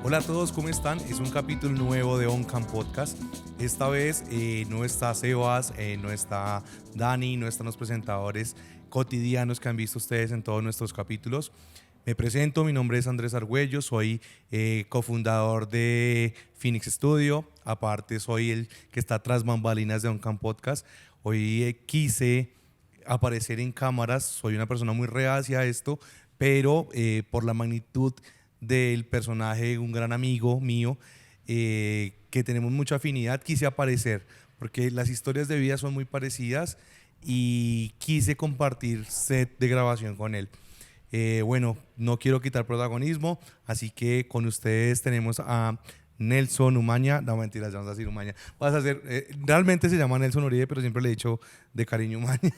Hola a todos, ¿cómo están? Es un capítulo nuevo de OnCam Podcast. Esta vez no está Sebas, no está Dani, no están los presentadores cotidianos que han visto ustedes en todos nuestros capítulos. Me presento, mi nombre es Andrés Argüello, soy cofundador de Phoenix Studio, aparte soy el que está tras bambalinas de OnCam Podcast. Hoy quise aparecer en cámaras, soy una persona muy reacia a esto, pero por la magnitud del personaje, un gran amigo mío, que tenemos mucha afinidad, quise aparecer, porque las historias de vida son muy parecidas y quise compartir set de grabación con él. Bueno, no quiero quitar protagonismo, así que con ustedes tenemos a Nelson Umaña. No, mentiras, vamos a decir Umaña. Realmente se llama Nelson Uribe, pero siempre le he dicho de cariño Umaña.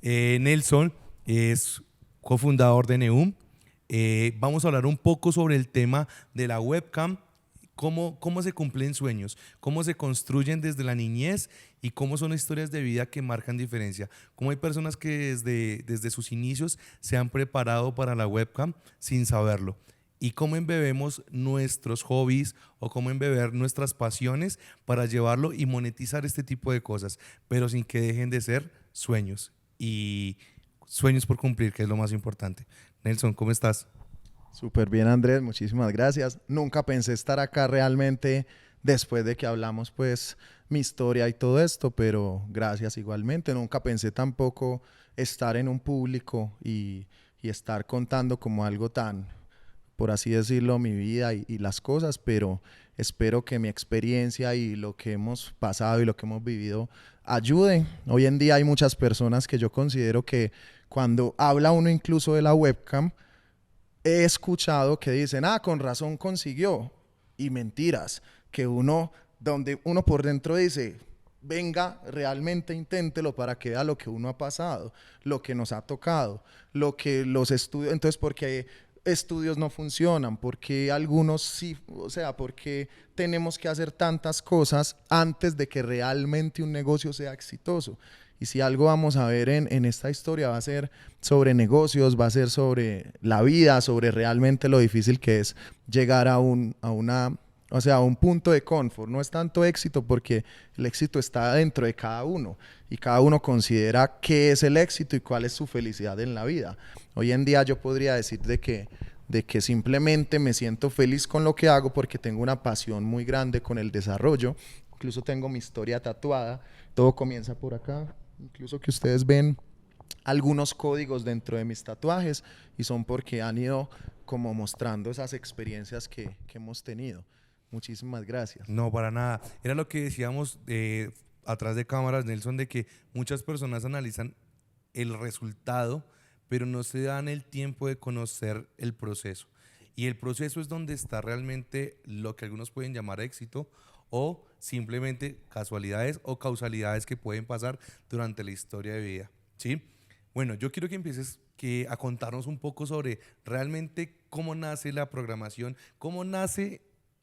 Nelson es cofundador de Neum. Vamos a hablar un poco sobre el tema de la webcam, cómo se cumplen sueños, cómo se construyen desde la niñez y cómo son historias de vida que marcan diferencia. Cómo hay personas que desde sus inicios se han preparado para la webcam sin saberlo. Y cómo embebemos nuestros hobbies o cómo embeber nuestras pasiones para llevarlo y monetizar este tipo de cosas, pero sin que dejen de ser sueños. Y sueños por cumplir, que es lo más importante. Nelson, ¿cómo estás? Súper bien, Andrés, muchísimas gracias. Nunca pensé estar acá realmente después de que hablamos pues mi historia y todo esto, pero gracias igualmente. Nunca pensé tampoco estar en un público y estar contando como algo tan, por así decirlo, mi vida y las cosas, pero espero que mi experiencia y lo que hemos pasado y lo que hemos vivido ayude. Hoy en día hay muchas personas que yo considero que cuando habla uno incluso de la webcam, he escuchado que dicen, con razón consiguió. Y mentiras, que donde uno por dentro dice, venga, realmente inténtelo para que vea lo que uno ha pasado, lo que nos ha tocado, lo que los estudios, entonces, ¿por qué estudios no funcionan? ¿Por qué algunos sí? O sea, ¿por qué tenemos que hacer tantas cosas antes de que realmente un negocio sea exitoso? Y si algo vamos a ver en esta historia va a ser sobre negocios, va a ser sobre la vida, sobre realmente lo difícil que es llegar a un punto de confort. No es tanto éxito porque el éxito está dentro de cada uno y cada uno considera qué es el éxito y cuál es su felicidad en la vida. Hoy en día yo podría decir de que simplemente me siento feliz con lo que hago porque tengo una pasión muy grande con el desarrollo. Incluso tengo mi historia tatuada. Todo comienza por acá. Incluso que ustedes ven algunos códigos dentro de mis tatuajes y son porque han ido como mostrando esas experiencias que hemos tenido. Muchísimas gracias. No, para nada. Era lo que decíamos atrás de cámaras, Nelson, de que muchas personas analizan el resultado, pero no se dan el tiempo de conocer el proceso. Y el proceso es donde está realmente lo que algunos pueden llamar éxito o simplemente casualidades o causalidades que pueden pasar durante la historia de vida, ¿sí? Bueno, yo quiero que empieces a contarnos un poco sobre realmente cómo nace la programación, cómo nace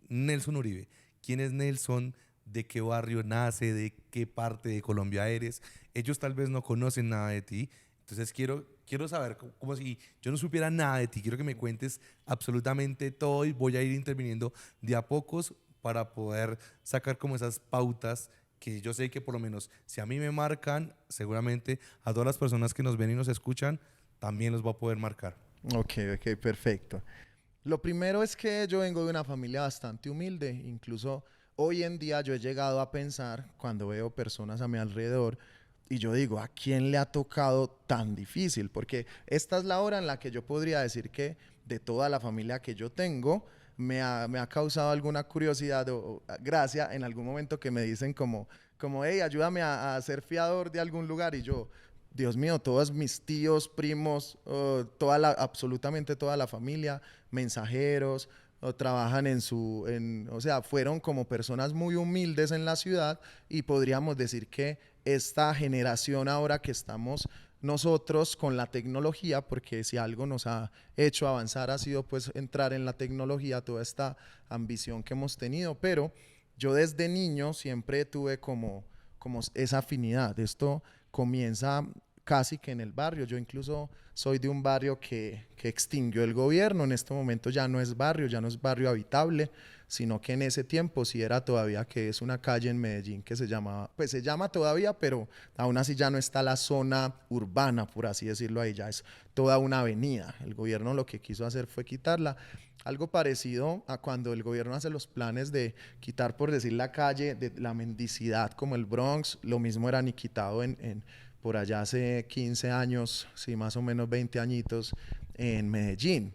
Nelson Uribe. ¿Quién es Nelson? ¿De qué barrio nace? ¿De qué parte de Colombia eres? Ellos tal vez no conocen nada de ti. Entonces quiero saber, como si yo no supiera nada de ti. Quiero que me cuentes absolutamente todo y voy a ir interviniendo de a pocos para poder sacar como esas pautas que yo sé que por lo menos si a mí me marcan, seguramente a todas las personas que nos ven y nos escuchan también los va a poder marcar. Ok, perfecto. Lo primero es que yo vengo de una familia bastante humilde. Incluso hoy en día yo he llegado a pensar cuando veo personas a mi alrededor y yo digo, ¿a quién le ha tocado tan difícil? Porque esta es la hora en la que yo podría decir que de toda la familia que yo tengo, me ha causado alguna curiosidad o gracia en algún momento que me dicen como hey, ayúdame a ser fiador de algún lugar. Y yo, Dios mío, todos mis tíos, primos, absolutamente toda la familia, mensajeros, o trabajan o sea, fueron como personas muy humildes en la ciudad y podríamos decir que esta generación ahora que estamos nosotros con la tecnología, porque si algo nos ha hecho avanzar ha sido pues entrar en la tecnología, toda esta ambición que hemos tenido, pero yo desde niño siempre tuve como esa afinidad. Esto comienza casi que en el barrio. Yo incluso soy de un barrio que extinguió el gobierno. En este momento ya no es barrio, ya no es barrio habitable, sino que en ese tiempo sí era todavía, que es una calle en Medellín que se llamaba, pues se llama todavía, pero aún así ya no está la zona urbana, por así decirlo, ahí ya es toda una avenida. El gobierno lo que quiso hacer fue quitarla. Algo parecido a cuando el gobierno hace los planes de quitar, por decir, la calle de la mendicidad como el Bronx, lo mismo era ni quitado por allá hace 15 años, sí, más o menos 20 añitos, en Medellín.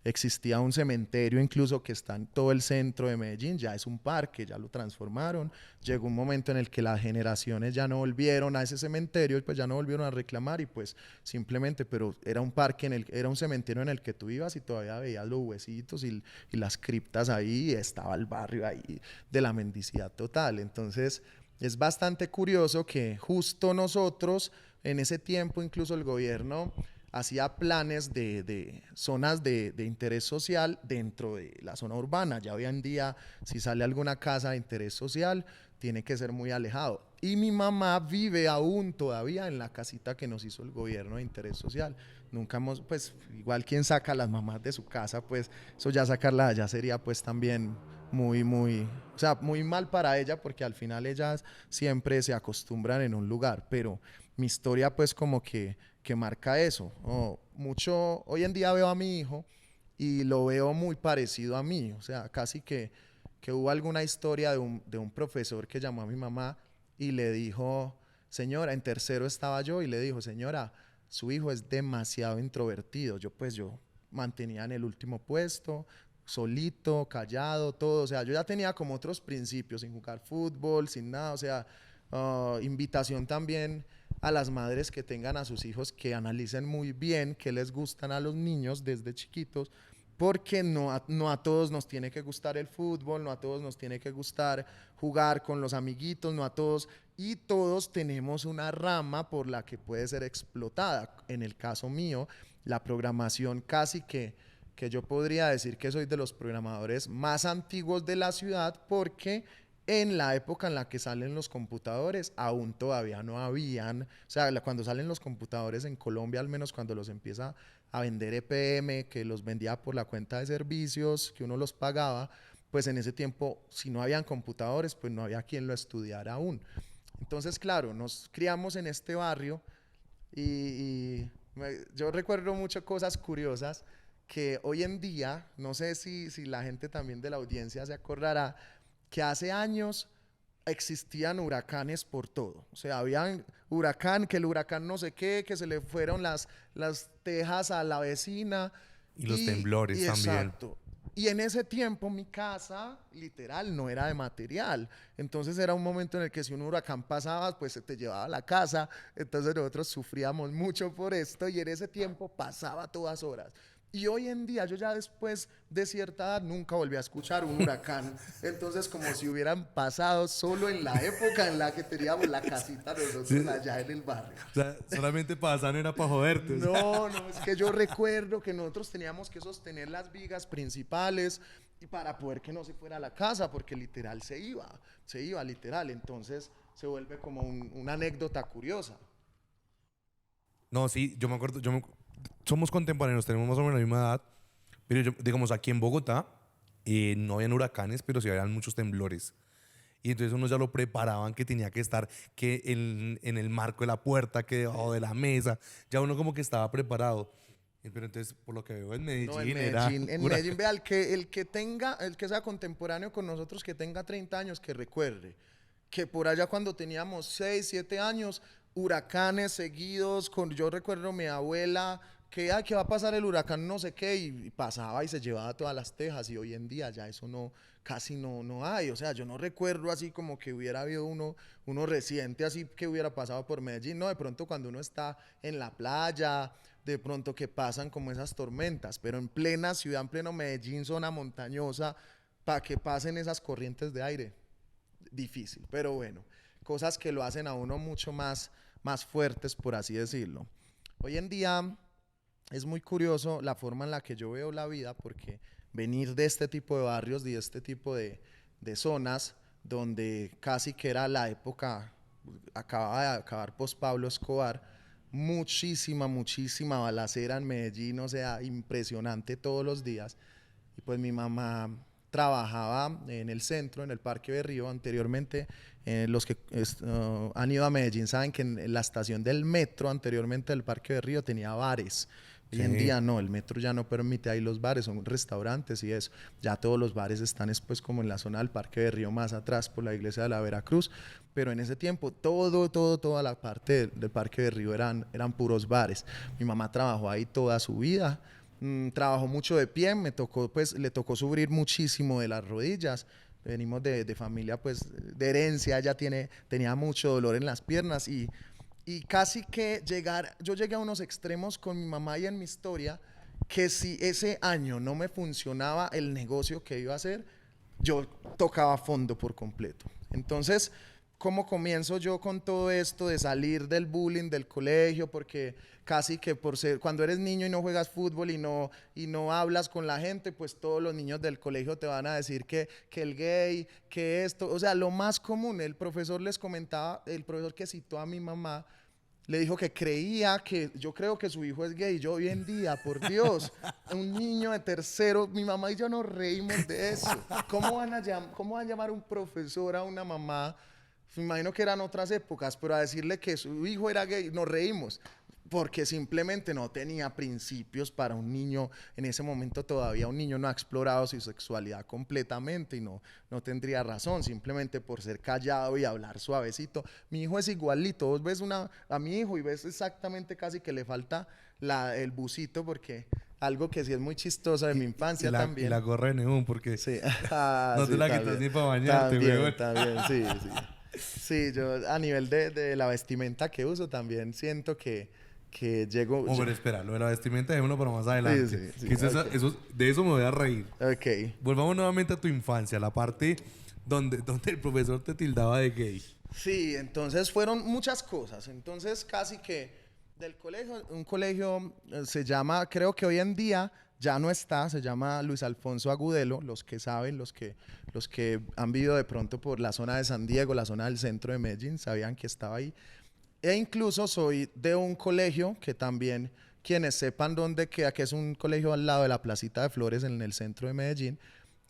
Existía un cementerio incluso que está en todo el centro de Medellín, ya es un parque, ya lo transformaron. Llegó un momento en el que las generaciones ya no volvieron a ese cementerio, pues ya no volvieron a reclamar y pues simplemente, pero era un parque, era un cementerio en el que tú ibas y todavía veías los huesitos y las criptas ahí, y estaba el barrio ahí de la mendicidad total. Entonces es bastante curioso que justo nosotros, en ese tiempo incluso el gobierno hacía planes de zonas de interés social dentro de la zona urbana. Ya hoy en día, si sale alguna casa de interés social, tiene que ser muy alejado. Y mi mamá vive aún todavía en la casita que nos hizo el gobierno de interés social. Nunca hemos, pues, igual quien saca a las mamás de su casa, pues, eso ya sacarla allá sería, pues, también o sea, muy mal para ella, porque al final ellas siempre se acostumbran en un lugar, pero mi historia, pues, como que marca eso. Mucho, hoy en día veo a mi hijo y lo veo muy parecido a mí, o sea, casi que hubo alguna historia de un profesor que llamó a mi mamá y le dijo, señora, en tercero estaba yo, y le dijo, señora, su hijo es demasiado introvertido. Yo mantenía en el último puesto, solito, callado, todo, o sea, yo ya tenía como otros principios, sin jugar fútbol, sin nada, o sea, invitación también a las madres que tengan a sus hijos, que analicen muy bien qué les gustan a los niños desde chiquitos, porque no a todos nos tiene que gustar el fútbol, no a todos nos tiene que gustar jugar con los amiguitos, no a todos, y todos tenemos una rama por la que puede ser explotada. En el caso mío, la programación, casi que yo podría decir que soy de los programadores más antiguos de la ciudad, porque en la época en la que salen los computadores, aún todavía no habían, o sea, cuando salen los computadores en Colombia, al menos cuando los empieza a vender EPM, que los vendía por la cuenta de servicios, que uno los pagaba, pues en ese tiempo, si no habían computadores, pues no había quien lo estudiara aún. Entonces, claro, nos criamos en este barrio yo recuerdo muchas cosas curiosas que hoy en día, no sé si la gente también de la audiencia se acordará, que hace años existían huracanes por todo. O sea, había huracán, que el huracán no sé qué, que se le fueron las tejas a la vecina. Y los temblores también. Exacto. Y en ese tiempo mi casa, literal, no era de material. Entonces era un momento en el que si un huracán pasaba, pues se te llevaba la casa. Entonces nosotros sufríamos mucho por esto, y en ese tiempo pasaba a todas horas. Y hoy en día, yo ya después de cierta edad nunca volví a escuchar un huracán. Entonces, como si hubieran pasado solo en la época en la que teníamos la casita nosotros, Sí. allá en el barrio. O sea, solamente pasan era para joderte. No, es que yo recuerdo que nosotros teníamos que sostener las vigas principales y para poder que no se fuera a la casa, porque literal se iba literal. Entonces se vuelve como una anécdota curiosa. No, sí, yo me acuerdo, somos contemporáneos, tenemos más o menos la misma edad, pero digamos, aquí en Bogotá no habían huracanes, pero sí habían muchos temblores. Y entonces uno ya lo preparaban, que tenía que estar que en el marco de la puerta, que debajo de la mesa, ya uno como que estaba preparado. Pero entonces, por lo que veo en Medellín, No, en era Medellín, en Medellín, vea, el que sea contemporáneo con nosotros, que tenga 30 años, que recuerde que por allá cuando teníamos 6, 7 años, huracanes seguidos, yo recuerdo mi abuela que va a pasar el huracán no sé qué, y pasaba y se llevaba todas las tejas, y hoy en día ya eso casi no hay. O sea, yo no recuerdo así como que hubiera habido uno reciente así que hubiera pasado por Medellín. No, de pronto cuando uno está en la playa, de pronto que pasan como esas tormentas, pero en plena ciudad, en pleno Medellín, zona montañosa, para que pasen esas corrientes de aire, difícil. Pero bueno, cosas que lo hacen a uno mucho más fuertes, por así decirlo. Hoy en día es muy curioso la forma en la que yo veo la vida, porque venir de este tipo de barrios y de este tipo de zonas donde casi que era la época, acababa de acabar post Pablo Escobar, muchísima balacera en Medellín, o sea, impresionante todos los días. Y pues mi mamá trabajaba en el centro, en el Parque Berrío. Anteriormente, los que han ido a Medellín saben que en la estación del metro, anteriormente del Parque Berrío, tenía bares. Hoy en día no, el metro ya no permite ahí los bares, son restaurantes y eso. Ya todos los bares están después como en la zona del Parque Berrío, más atrás por la iglesia de la Veracruz. Pero en ese tiempo toda la parte del Parque Berrío eran puros bares. Mi mamá trabajó ahí toda su vida. Trabajó mucho de pie, le tocó sufrir muchísimo de las rodillas. Venimos de familia, pues, de herencia. Ella tenía mucho dolor en las piernas y casi que yo llegué a unos extremos con mi mamá y en mi historia, que si ese año no me funcionaba el negocio que iba a hacer, yo tocaba fondo por completo. Entonces, ¿cómo comienzo yo con todo esto de salir del bullying del colegio? Porque casi que cuando eres niño y no juegas fútbol y no hablas con la gente, pues todos los niños del colegio te van a decir que el gay, que esto, o sea, lo más común. El profesor les comentaba, el profesor que citó a mi mamá, le dijo que yo creo que su hijo es gay. Yo hoy en día, por Dios, un niño de tercero, mi mamá y yo nos reímos de eso. ¿Cómo van a llamar un profesor a una mamá? Me imagino que eran otras épocas, pero a decirle que su hijo era gay, nos reímos, porque simplemente no tenía principios para un niño. En ese momento todavía un niño no ha explorado su sexualidad completamente y no tendría razón, simplemente por ser callado y hablar suavecito. Mi hijo es igualito, vos ves a mi hijo y ves exactamente casi que le falta el busito, porque algo que sí es muy chistoso de mi infancia también. Y la gorra de neón, porque sí. no te la quitas ni para bañarte, güey. También, sí. Sí, yo a nivel de la vestimenta que uso también siento que llego... Pero espera, lo de la vestimenta dejémoslo para más adelante. Sí, Que okay. de eso me voy a reír. Ok. Volvamos nuevamente a tu infancia, la parte donde el profesor te tildaba de gay. Sí, entonces fueron muchas cosas. Entonces casi que del colegio, un colegio se llama, creo que hoy en día ya no está, se llama Luis Alfonso Agudelo. Los que saben, los que han vivido de pronto por la zona de San Diego, la zona del centro de Medellín, sabían que estaba ahí. E incluso soy de un colegio que también, quienes sepan dónde queda, que es un colegio al lado de la Placita de Flores en el centro de Medellín.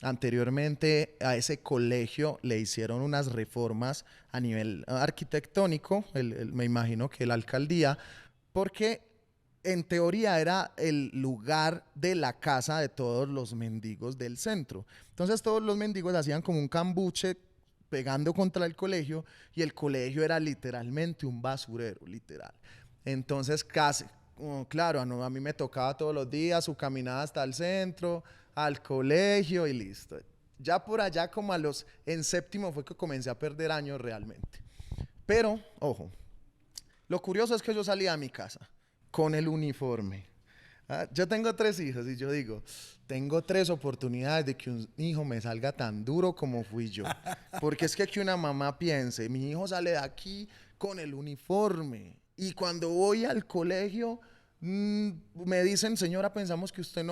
Anteriormente a ese colegio le hicieron unas reformas a nivel arquitectónico, me imagino que la alcaldía, porque en teoría era el lugar de la casa de todos los mendigos del centro. Entonces todos los mendigos hacían como un cambuche pegando contra el colegio y el colegio era literalmente un basurero, literal. Entonces casi, claro, a mí me tocaba todos los días su caminada hasta el centro, al colegio y listo. Ya por allá como en séptimo fue que comencé a perder años realmente. Pero, ojo, lo curioso es que yo salía a mi casa con el uniforme. Yo tengo 3 hijos y yo digo, tengo 3 oportunidades de que un hijo me salga tan duro como fui yo. Porque es que una mamá piense, mi hijo sale de aquí con el uniforme y cuando voy al colegio me dicen, señora, pensamos que usted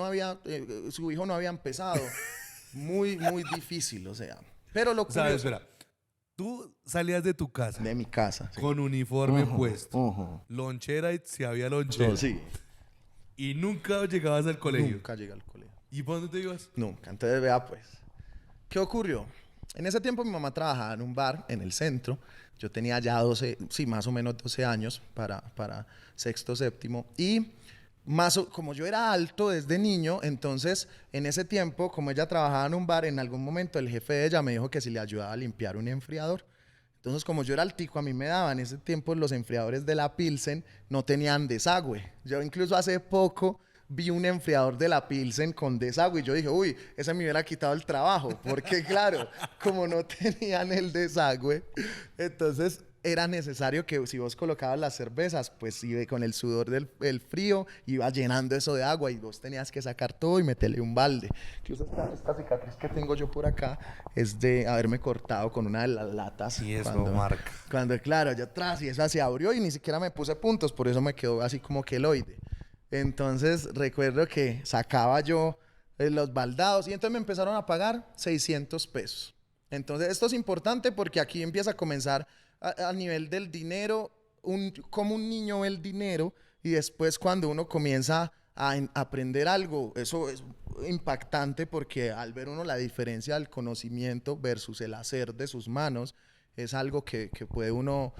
su hijo no había empezado. Muy difícil, o sea. Pero lo curioso... Espera. Tú salías de tu casa. De mi casa. Sí. Con uniforme puesto. Lonchera y si había lonchera. Sí. Y nunca llegabas al colegio. Nunca llegué al colegio. ¿Y por dónde te ibas? Nunca. Entonces, vea pues. ¿Qué ocurrió? En ese tiempo mi mamá trabajaba en un bar en el centro. Yo tenía ya más o menos 12 años para sexto, séptimo. Y como yo era alto desde niño, entonces en ese tiempo, como ella trabajaba en un bar, en algún momento el jefe de ella me dijo que si le ayudaba a limpiar un enfriador. Entonces, como yo era altico, a mí me daban en ese tiempo los enfriadores de la Pilsen no tenían desagüe. Yo incluso hace poco vi un enfriador de la Pilsen con desagüe y yo dije, uy, ese me hubiera quitado el trabajo. Porque claro, como no tenían el desagüe, entonces era necesario que si vos colocabas las cervezas, pues iba con el sudor del frío, iba llenando eso de agua y vos tenías que sacar todo y meterle un balde. Incluso esta cicatriz que tengo yo por acá es de haberme cortado con una de las latas. Y eso marca. Cuando, claro, yo atrás y esa se abrió y ni siquiera me puse puntos, por eso me quedó así como queloide. Entonces recuerdo que sacaba yo los baldados y entonces me empezaron a pagar 600 pesos. Entonces esto es importante porque aquí empieza a comenzar a nivel del dinero, cómo un niño ve el dinero y después cuando uno comienza a aprender algo, eso es impactante porque al ver uno la diferencia del conocimiento versus el hacer de sus manos, es algo que puede o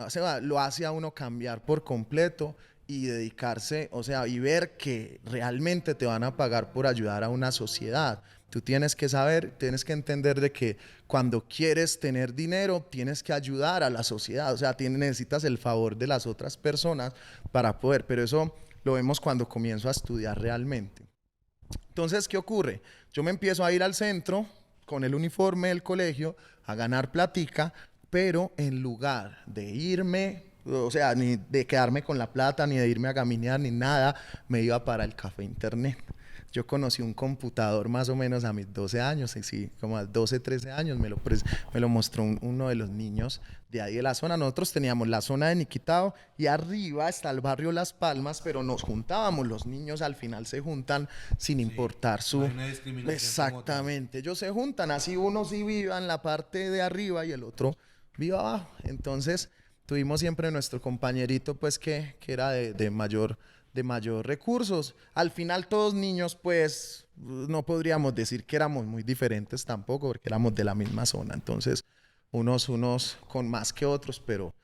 sea, lo hace a uno cambiar por completo y dedicarse, o sea, y ver que realmente te van a pagar por ayudar a una sociedad. Tú tienes que saber, tienes que entender de que cuando quieres tener dinero, tienes que ayudar a la sociedad, o sea, necesitas el favor de las otras personas para poder, pero eso lo vemos cuando comienzo a estudiar realmente. Entonces, ¿qué ocurre? Yo me empiezo a ir al centro con el uniforme del colegio a ganar platica, pero en lugar de irme, o sea, ni de quedarme con la plata, ni de irme a gaminear, ni nada, me iba para el café internet. Yo conocí un computador más o menos a mis 12 años, y sí, como a 12, 13 años me lo mostró uno de los niños de ahí de la zona. Nosotros teníamos la zona de Niquitao y arriba está el barrio Las Palmas, pero nos juntábamos, los niños al final se juntan sin importar su... No hay una discriminación. Exactamente, ellos se juntan, así uno sí viva en la parte de arriba y el otro viva abajo. Entonces tuvimos siempre nuestro compañerito pues que era de mayor recursos. Al final todos niños, pues no podríamos decir que éramos muy diferentes tampoco, porque éramos de la misma zona. Entonces, unos con más que otros, pero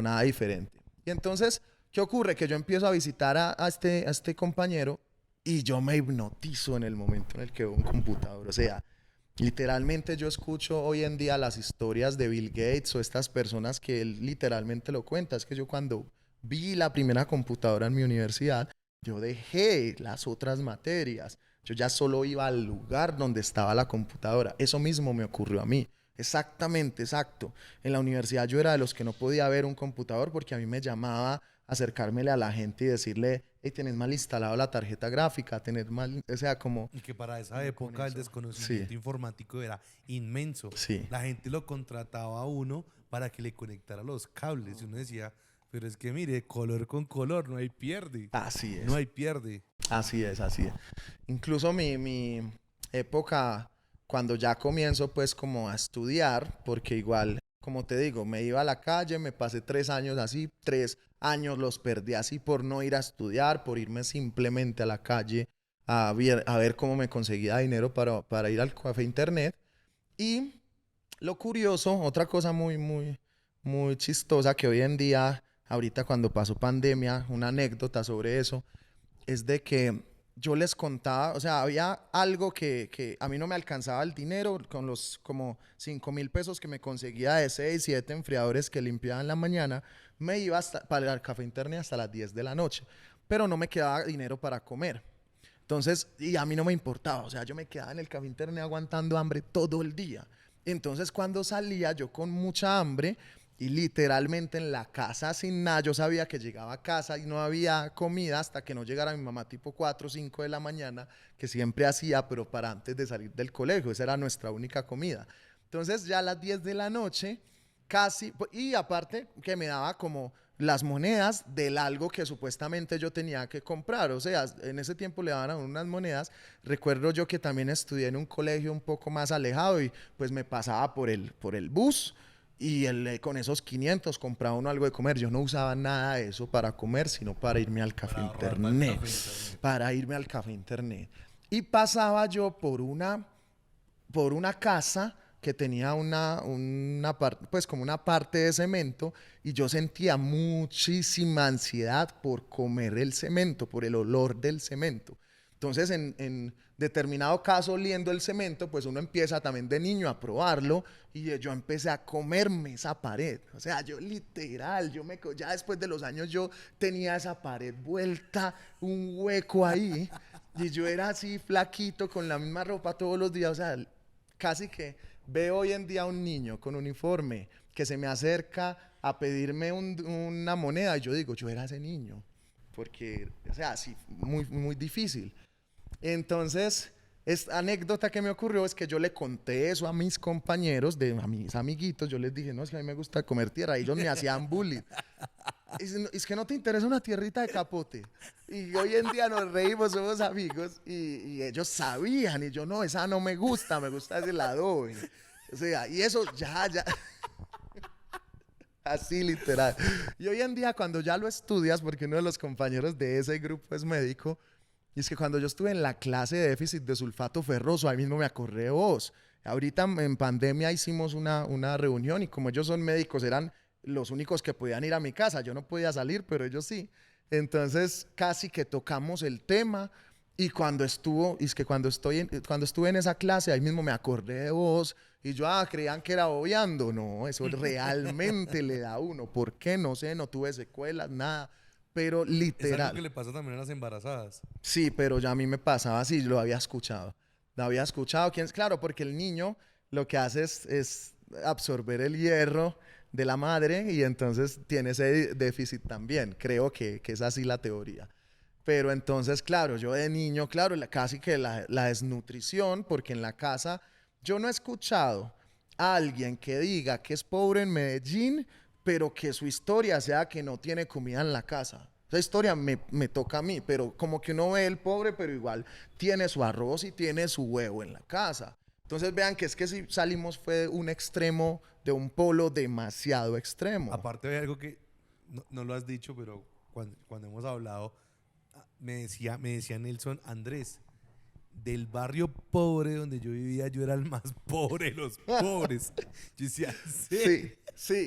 nada diferente. Y entonces, ¿qué ocurre? Que yo empiezo a visitar a este compañero y yo me hipnotizo en el momento en el que veo un computador. O sea, literalmente yo escucho hoy en día las historias de Bill Gates o estas personas que él literalmente lo cuenta. Es que yo cuando vi la primera computadora en mi universidad, yo dejé las otras materias. Yo ya solo iba al lugar donde estaba la computadora. Eso mismo me ocurrió a mí. Exactamente, exacto. En la universidad yo era de los que no podía ver un computador porque a mí me llamaba acercármele a la gente y decirle, hey, tenés mal instalado la tarjeta gráfica, tenés mal, o sea, como... Y que para esa época el desconocimiento informático era inmenso. Sí. La gente lo contrataba a uno para que le conectara los cables. Y uno decía, pero es que mire, color con color, no hay pierde. Así es. No hay pierde. Así es, así es. Incluso mi época, cuando ya comienzo pues como a estudiar, porque igual, como te digo, me iba a la calle, me pasé 3 años así, 3 años los perdí así por no ir a estudiar, por irme simplemente a la calle a ver cómo me conseguía dinero para ir al café internet. Y lo curioso, otra cosa muy chistosa que hoy en día, ahorita cuando pasó pandemia, una anécdota sobre eso, es de que yo les contaba, o sea, había algo que a mí no me alcanzaba el dinero con los como 5,000 pesos que me conseguía de 6, 7 enfriadores que limpiaba en la mañana, me iba para el café internet hasta las 10 de la noche, pero no me quedaba dinero para comer. Entonces, y a mí no me importaba, o sea, yo me quedaba en el café internet aguantando hambre todo el día. Entonces, cuando salía yo con mucha hambre, y literalmente en la casa sin nada, yo sabía que llegaba a casa y no había comida hasta que no llegara mi mamá tipo 4 o 5 de la mañana, que siempre hacía, pero para antes de salir del colegio, esa era nuestra única comida. Entonces ya a las 10 de la noche, casi, y aparte que me daba como las monedas del algo que supuestamente yo tenía que comprar, o sea, en ese tiempo le daban a unas monedas. Recuerdo yo que también estudié en un colegio un poco más alejado y pues me pasaba por el bus, y con esos 500 compraba uno algo de comer. Yo no usaba nada de eso para comer, sino para irme al café internet. Para irme al café internet. Y pasaba yo por una casa que tenía pues como una parte de cemento, y yo sentía muchísima ansiedad por comer el cemento, por el olor del cemento. Entonces, en determinado caso, oliendo el cemento, pues uno empieza también de niño a probarlo, y yo empecé a comerme esa pared. O sea, yo literal, ya después de los años yo tenía esa pared vuelta, un hueco ahí, y yo era así flaquito con la misma ropa todos los días. O sea, casi que veo hoy en día a un niño con uniforme que se me acerca a pedirme una moneda y yo digo, yo era ese niño. Porque, o sea, sí, muy difícil. Entonces, esta anécdota que me ocurrió es que yo le conté eso a mis compañeros, a mis amiguitos. Yo les dije, no, es que a mí me gusta comer tierra. Y ellos me hacían bullying. Es que no te interesa una tierrita de capote. Y hoy en día nos reímos, somos amigos. Y ellos sabían. Y yo, no, esa no me gusta ese el adobe. O sea, y eso ya. Así literal. Y hoy en día cuando ya lo estudias, porque uno de los compañeros de ese grupo es médico, y es que cuando yo estuve en la clase de déficit de sulfato ferroso, ahí mismo me acordé de vos. Ahorita en pandemia hicimos una reunión y como ellos son médicos, eran los únicos que podían ir a mi casa. Yo no podía salir, pero ellos sí. Entonces casi que tocamos el tema y cuando estuve en esa clase, ahí mismo me acordé de vos y yo, creían que era obviando. No, eso realmente le da a uno. ¿Por qué? No sé, no tuve secuelas, nada. Pero Es algo literal. que le pasa también a las embarazadas. Sí, pero ya a mí me pasaba así, lo había escuchado. Lo había escuchado. Claro, porque el niño lo que hace es absorber el hierro de la madre y entonces tiene ese déficit también. Creo que es así la teoría. Pero entonces, claro, yo de niño, claro, casi que la desnutrición, porque en la casa yo no he escuchado a alguien que diga que es pobre en Medellín, pero que su historia sea que no tiene comida en la casa. Esa historia me toca a mí, pero como que uno ve el pobre, pero igual tiene su arroz y tiene su huevo en la casa. Entonces vean que es que si salimos fue de un extremo, de un polo demasiado extremo. Aparte de algo que no lo has dicho, pero cuando hemos hablado, me decía Nelson Andrés, del barrio pobre donde yo vivía, yo era el más pobre de los pobres. Yo decía, Sí,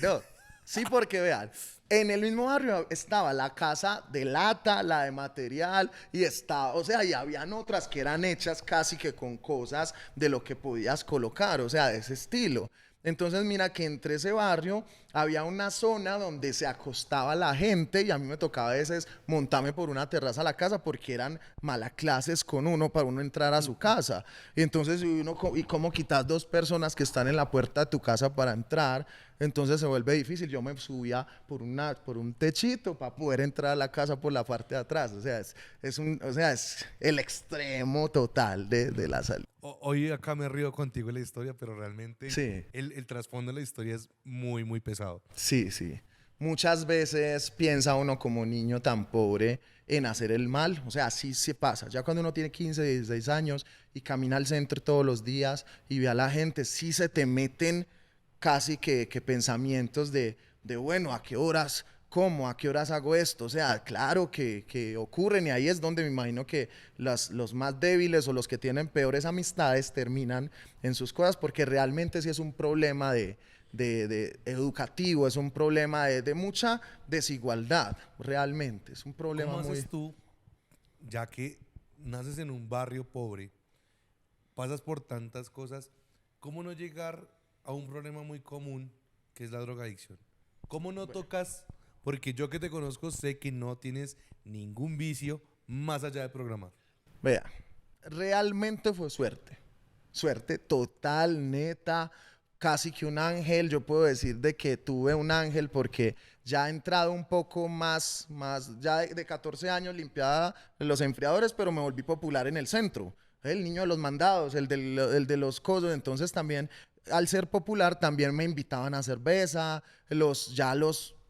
no. Sí, porque vean, en el mismo barrio estaba la casa de lata, la de material, y estaba, o sea, y habían otras que eran hechas casi que con cosas de lo que podías colocar, o sea, de ese estilo. Entonces, mira que entre ese barrio había una zona donde se acostaba la gente y a mí me tocaba a veces montarme por una terraza a la casa porque eran malas clases con uno para uno entrar a su casa. Y entonces, ¿y cómo quitas dos personas que están en la puerta de tu casa para entrar? Entonces se vuelve difícil. Yo me subía por un techito para poder entrar a la casa por la parte de atrás. O sea, es el extremo total de la salud. Hoy acá me río contigo en la historia, pero realmente Sí. el trasfondo de la historia es muy, muy pesado. Sí, sí. Muchas veces piensa uno como niño tan pobre en hacer el mal. O sea, así se pasa. Ya cuando uno tiene 15, 16 años y camina al centro todos los días y ve a la gente, sí se te meten casi que pensamientos de, bueno, ¿a qué horas como? ¿A qué horas hago esto? O sea, claro que ocurren y ahí es donde me imagino que los más débiles o los que tienen peores amistades terminan en sus cosas porque realmente sí es un problema de educativo, es un problema de mucha desigualdad, realmente. Es un problema ¿Cómo muy... haces tú, ya que naces en un barrio pobre, pasas por tantas cosas, cómo no llegar a un problema muy común que es la drogadicción? ¿Cómo no tocas? Porque yo que te conozco sé que no tienes ningún vicio más allá de programar. Vea, realmente fue suerte. Suerte total, neta, casi que un ángel. Yo puedo decir de que tuve un ángel porque ya he entrado un poco más ya de 14 años limpiaba los enfriadores, pero me volví popular en el centro. El niño de los mandados, el de los cosos. Entonces también, al ser popular, también me invitaban a cerveza.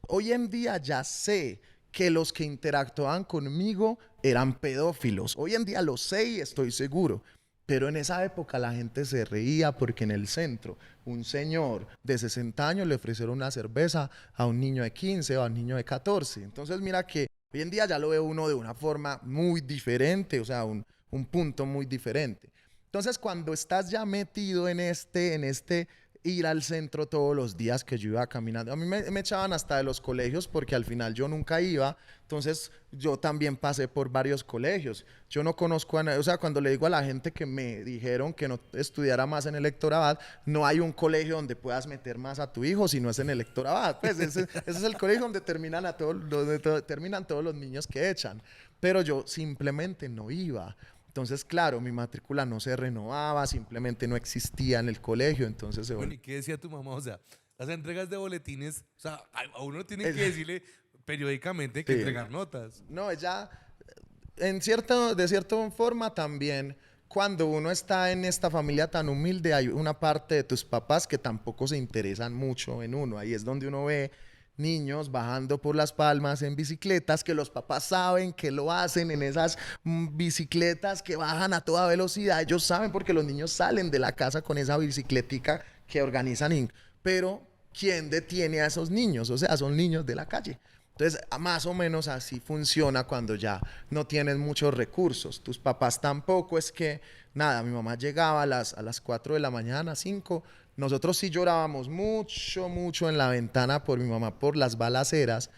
Hoy en día ya sé que los que interactuaban conmigo eran pedófilos. Hoy en día lo sé y estoy seguro. Pero en esa época la gente se reía porque en el centro un señor de 60 años le ofrecieron una cerveza a un niño de 15 o a un niño de 14. Entonces mira que hoy en día ya lo ve uno de una forma muy diferente, o sea, un punto muy diferente. Entonces cuando estás ya metido en este ir al centro todos los días que yo iba caminando. A mí me echaban hasta de los colegios porque al final yo nunca iba. Entonces yo también pasé por varios colegios. Yo no conozco a nadie. O sea, cuando le digo a la gente que me dijeron que no estudiara más en el Héctor Abad, no hay un colegio donde puedas meter más a tu hijo si no es en el Héctor Abad. Pues ese es el colegio donde terminan todos los niños que echan. Pero yo simplemente no iba. Entonces, claro, mi matrícula no se renovaba, simplemente no existía en el colegio, entonces Bueno, ¿y qué decía tu mamá? O sea, las entregas de boletines, o sea, a uno tiene que decirle periódicamente que Sí. entregar notas. No, ella, de cierta forma también, cuando uno está en esta familia tan humilde, hay una parte de tus papás que tampoco se interesan mucho en uno. Ahí es donde uno ve niños bajando por Las Palmas en bicicletas, que los papás saben que lo hacen en esas bicicletas que bajan a toda velocidad. Ellos saben porque los niños salen de la casa con esa bicicletica que organizan. Pero ¿quién detiene a esos niños? O sea, son niños de la calle. Entonces, más o menos así funciona cuando ya no tienes muchos recursos. Tus papás tampoco, es que, nada, mi mamá llegaba a las 4 de la mañana, 5. Nosotros sí llorábamos mucho, mucho en la ventana por mi mamá, por las balaceras.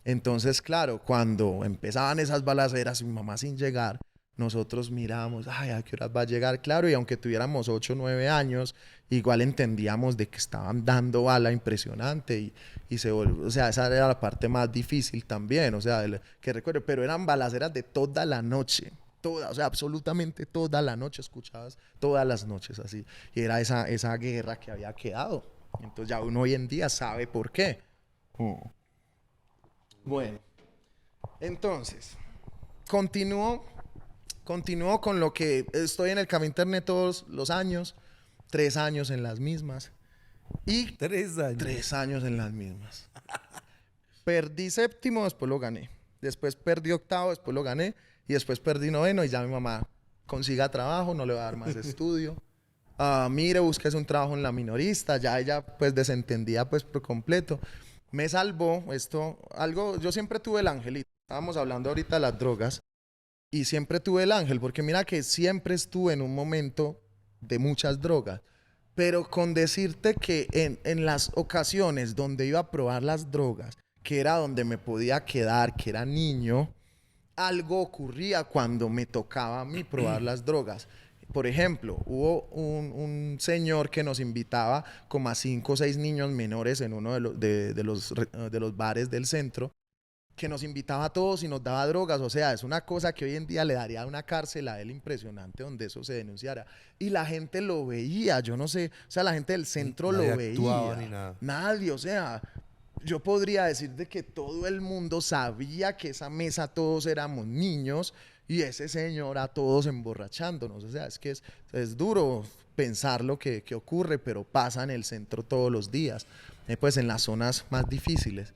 Entonces, claro, cuando empezaban esas balaceras, mi mamá sin llegar, nosotros mirábamos, ay, ¿a qué horas va a llegar? Claro, y aunque tuviéramos 8 o 9 años, igual entendíamos de que estaban dando bala impresionante y se volvió, o sea, esa era la parte más difícil también, o sea, que recuerdo, pero eran balaceras de toda la noche, toda, o sea, absolutamente toda la noche escuchabas, todas las noches así, y era esa guerra que había quedado. Entonces ya uno hoy en día sabe por qué. Bueno, entonces, continúo con lo que estoy en el Café Internet todos los años, 3 años en las mismas. Y 3 años. 3 años en las mismas. Perdí séptimo, después lo gané. Después perdí octavo, después lo gané. Y después perdí noveno y ya mi mamá consiga trabajo, no le va a dar más estudio. Mire, búsquese un trabajo en la minorista. Ya ella pues desentendía pues por completo. Me salvó esto, algo, yo siempre tuve el angelito. Estábamos hablando ahorita de las drogas. Y siempre tuve el ángel, porque mira que siempre estuve en un momento de muchas drogas. Pero con decirte que en las ocasiones donde iba a probar las drogas, que era donde me podía quedar, que era niño, algo ocurría cuando me tocaba a mí probar las drogas. Por ejemplo, hubo un señor que nos invitaba como a 5 o 6 niños menores en uno de los bares del centro, que nos invitaba a todos y nos daba drogas. O sea, es una cosa que hoy en día le daría una cárcel a él impresionante donde eso se denunciara. Y la gente lo veía, yo no sé, o sea, la gente del centro Nadie lo actuaba veía. ni nada. Nadie, o sea, yo podría decir de que todo el mundo sabía que esa mesa todos éramos niños y ese señor a todos emborrachándonos. O sea, es que es duro pensar lo que ocurre, pero pasa en el centro todos los días, pues en las zonas más difíciles.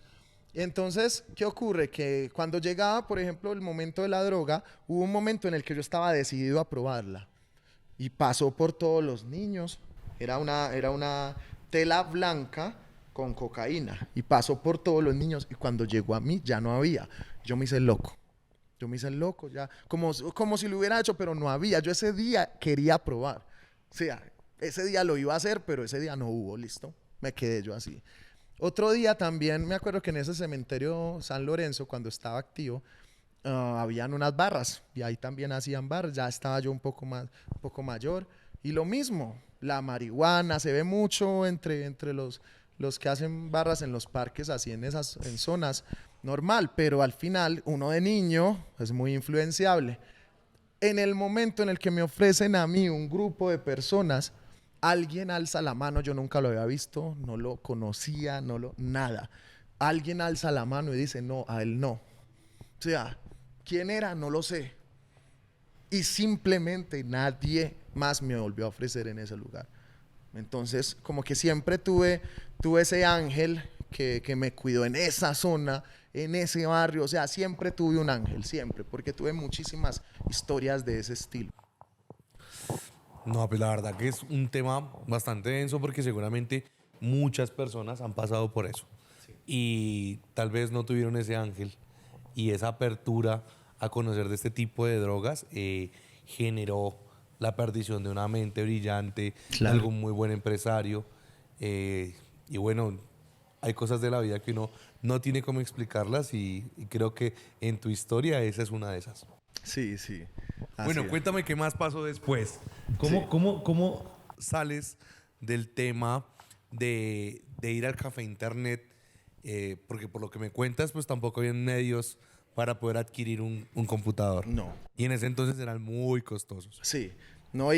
Entonces, ¿qué ocurre? Que cuando llegaba, por ejemplo, el momento de la droga, hubo un momento en el que yo estaba decidido a probarla. Y pasó por todos los niños. Era una tela blanca con cocaína. Y pasó por todos los niños. Y cuando llegó a mí, ya no había. Yo me hice el loco. Yo me hice el loco ya. Como si lo hubiera hecho, pero no había. Yo ese día quería probar. O sea, ese día lo iba a hacer, pero ese día no hubo, ¿listo? Me quedé yo así. Otro día también me acuerdo que en ese cementerio San Lorenzo, cuando estaba activo, habían unas barras y ahí también hacían barras. Ya estaba yo un poco mayor. Y lo mismo, la marihuana se ve mucho entre los que hacen barras en los parques, así en zonas, normal, pero al final uno de niño es muy influenciable. En el momento en el que me ofrecen a mí un grupo de personas, alguien alza la mano, yo nunca lo había visto, no lo conocía, nada. Alguien alza la mano y dice, no, a él no. O sea, ¿quién era? No lo sé. Y simplemente nadie más me volvió a ofrecer en ese lugar. Entonces, como que siempre tuve ese ángel que me cuidó en esa zona, en ese barrio. O sea, siempre tuve un ángel, siempre, porque tuve muchísimas historias de ese estilo. No, pues la verdad que es un tema bastante denso porque seguramente muchas personas han pasado por eso. Y tal vez no tuvieron ese ángel y esa apertura a conocer de este tipo de drogas generó la perdición de una mente brillante, de Claro. algún muy buen empresario. Y bueno, hay cosas de la vida que uno no tiene cómo explicarlas y creo que en tu historia esa es una de esas. Sí, sí. Bueno, cuéntame qué más pasó después. ¿Cómo sales del tema de ir al café internet? Porque por lo que me cuentas, pues tampoco había medios para poder adquirir un computador. No. Y en ese entonces eran muy costosos. Sí, no,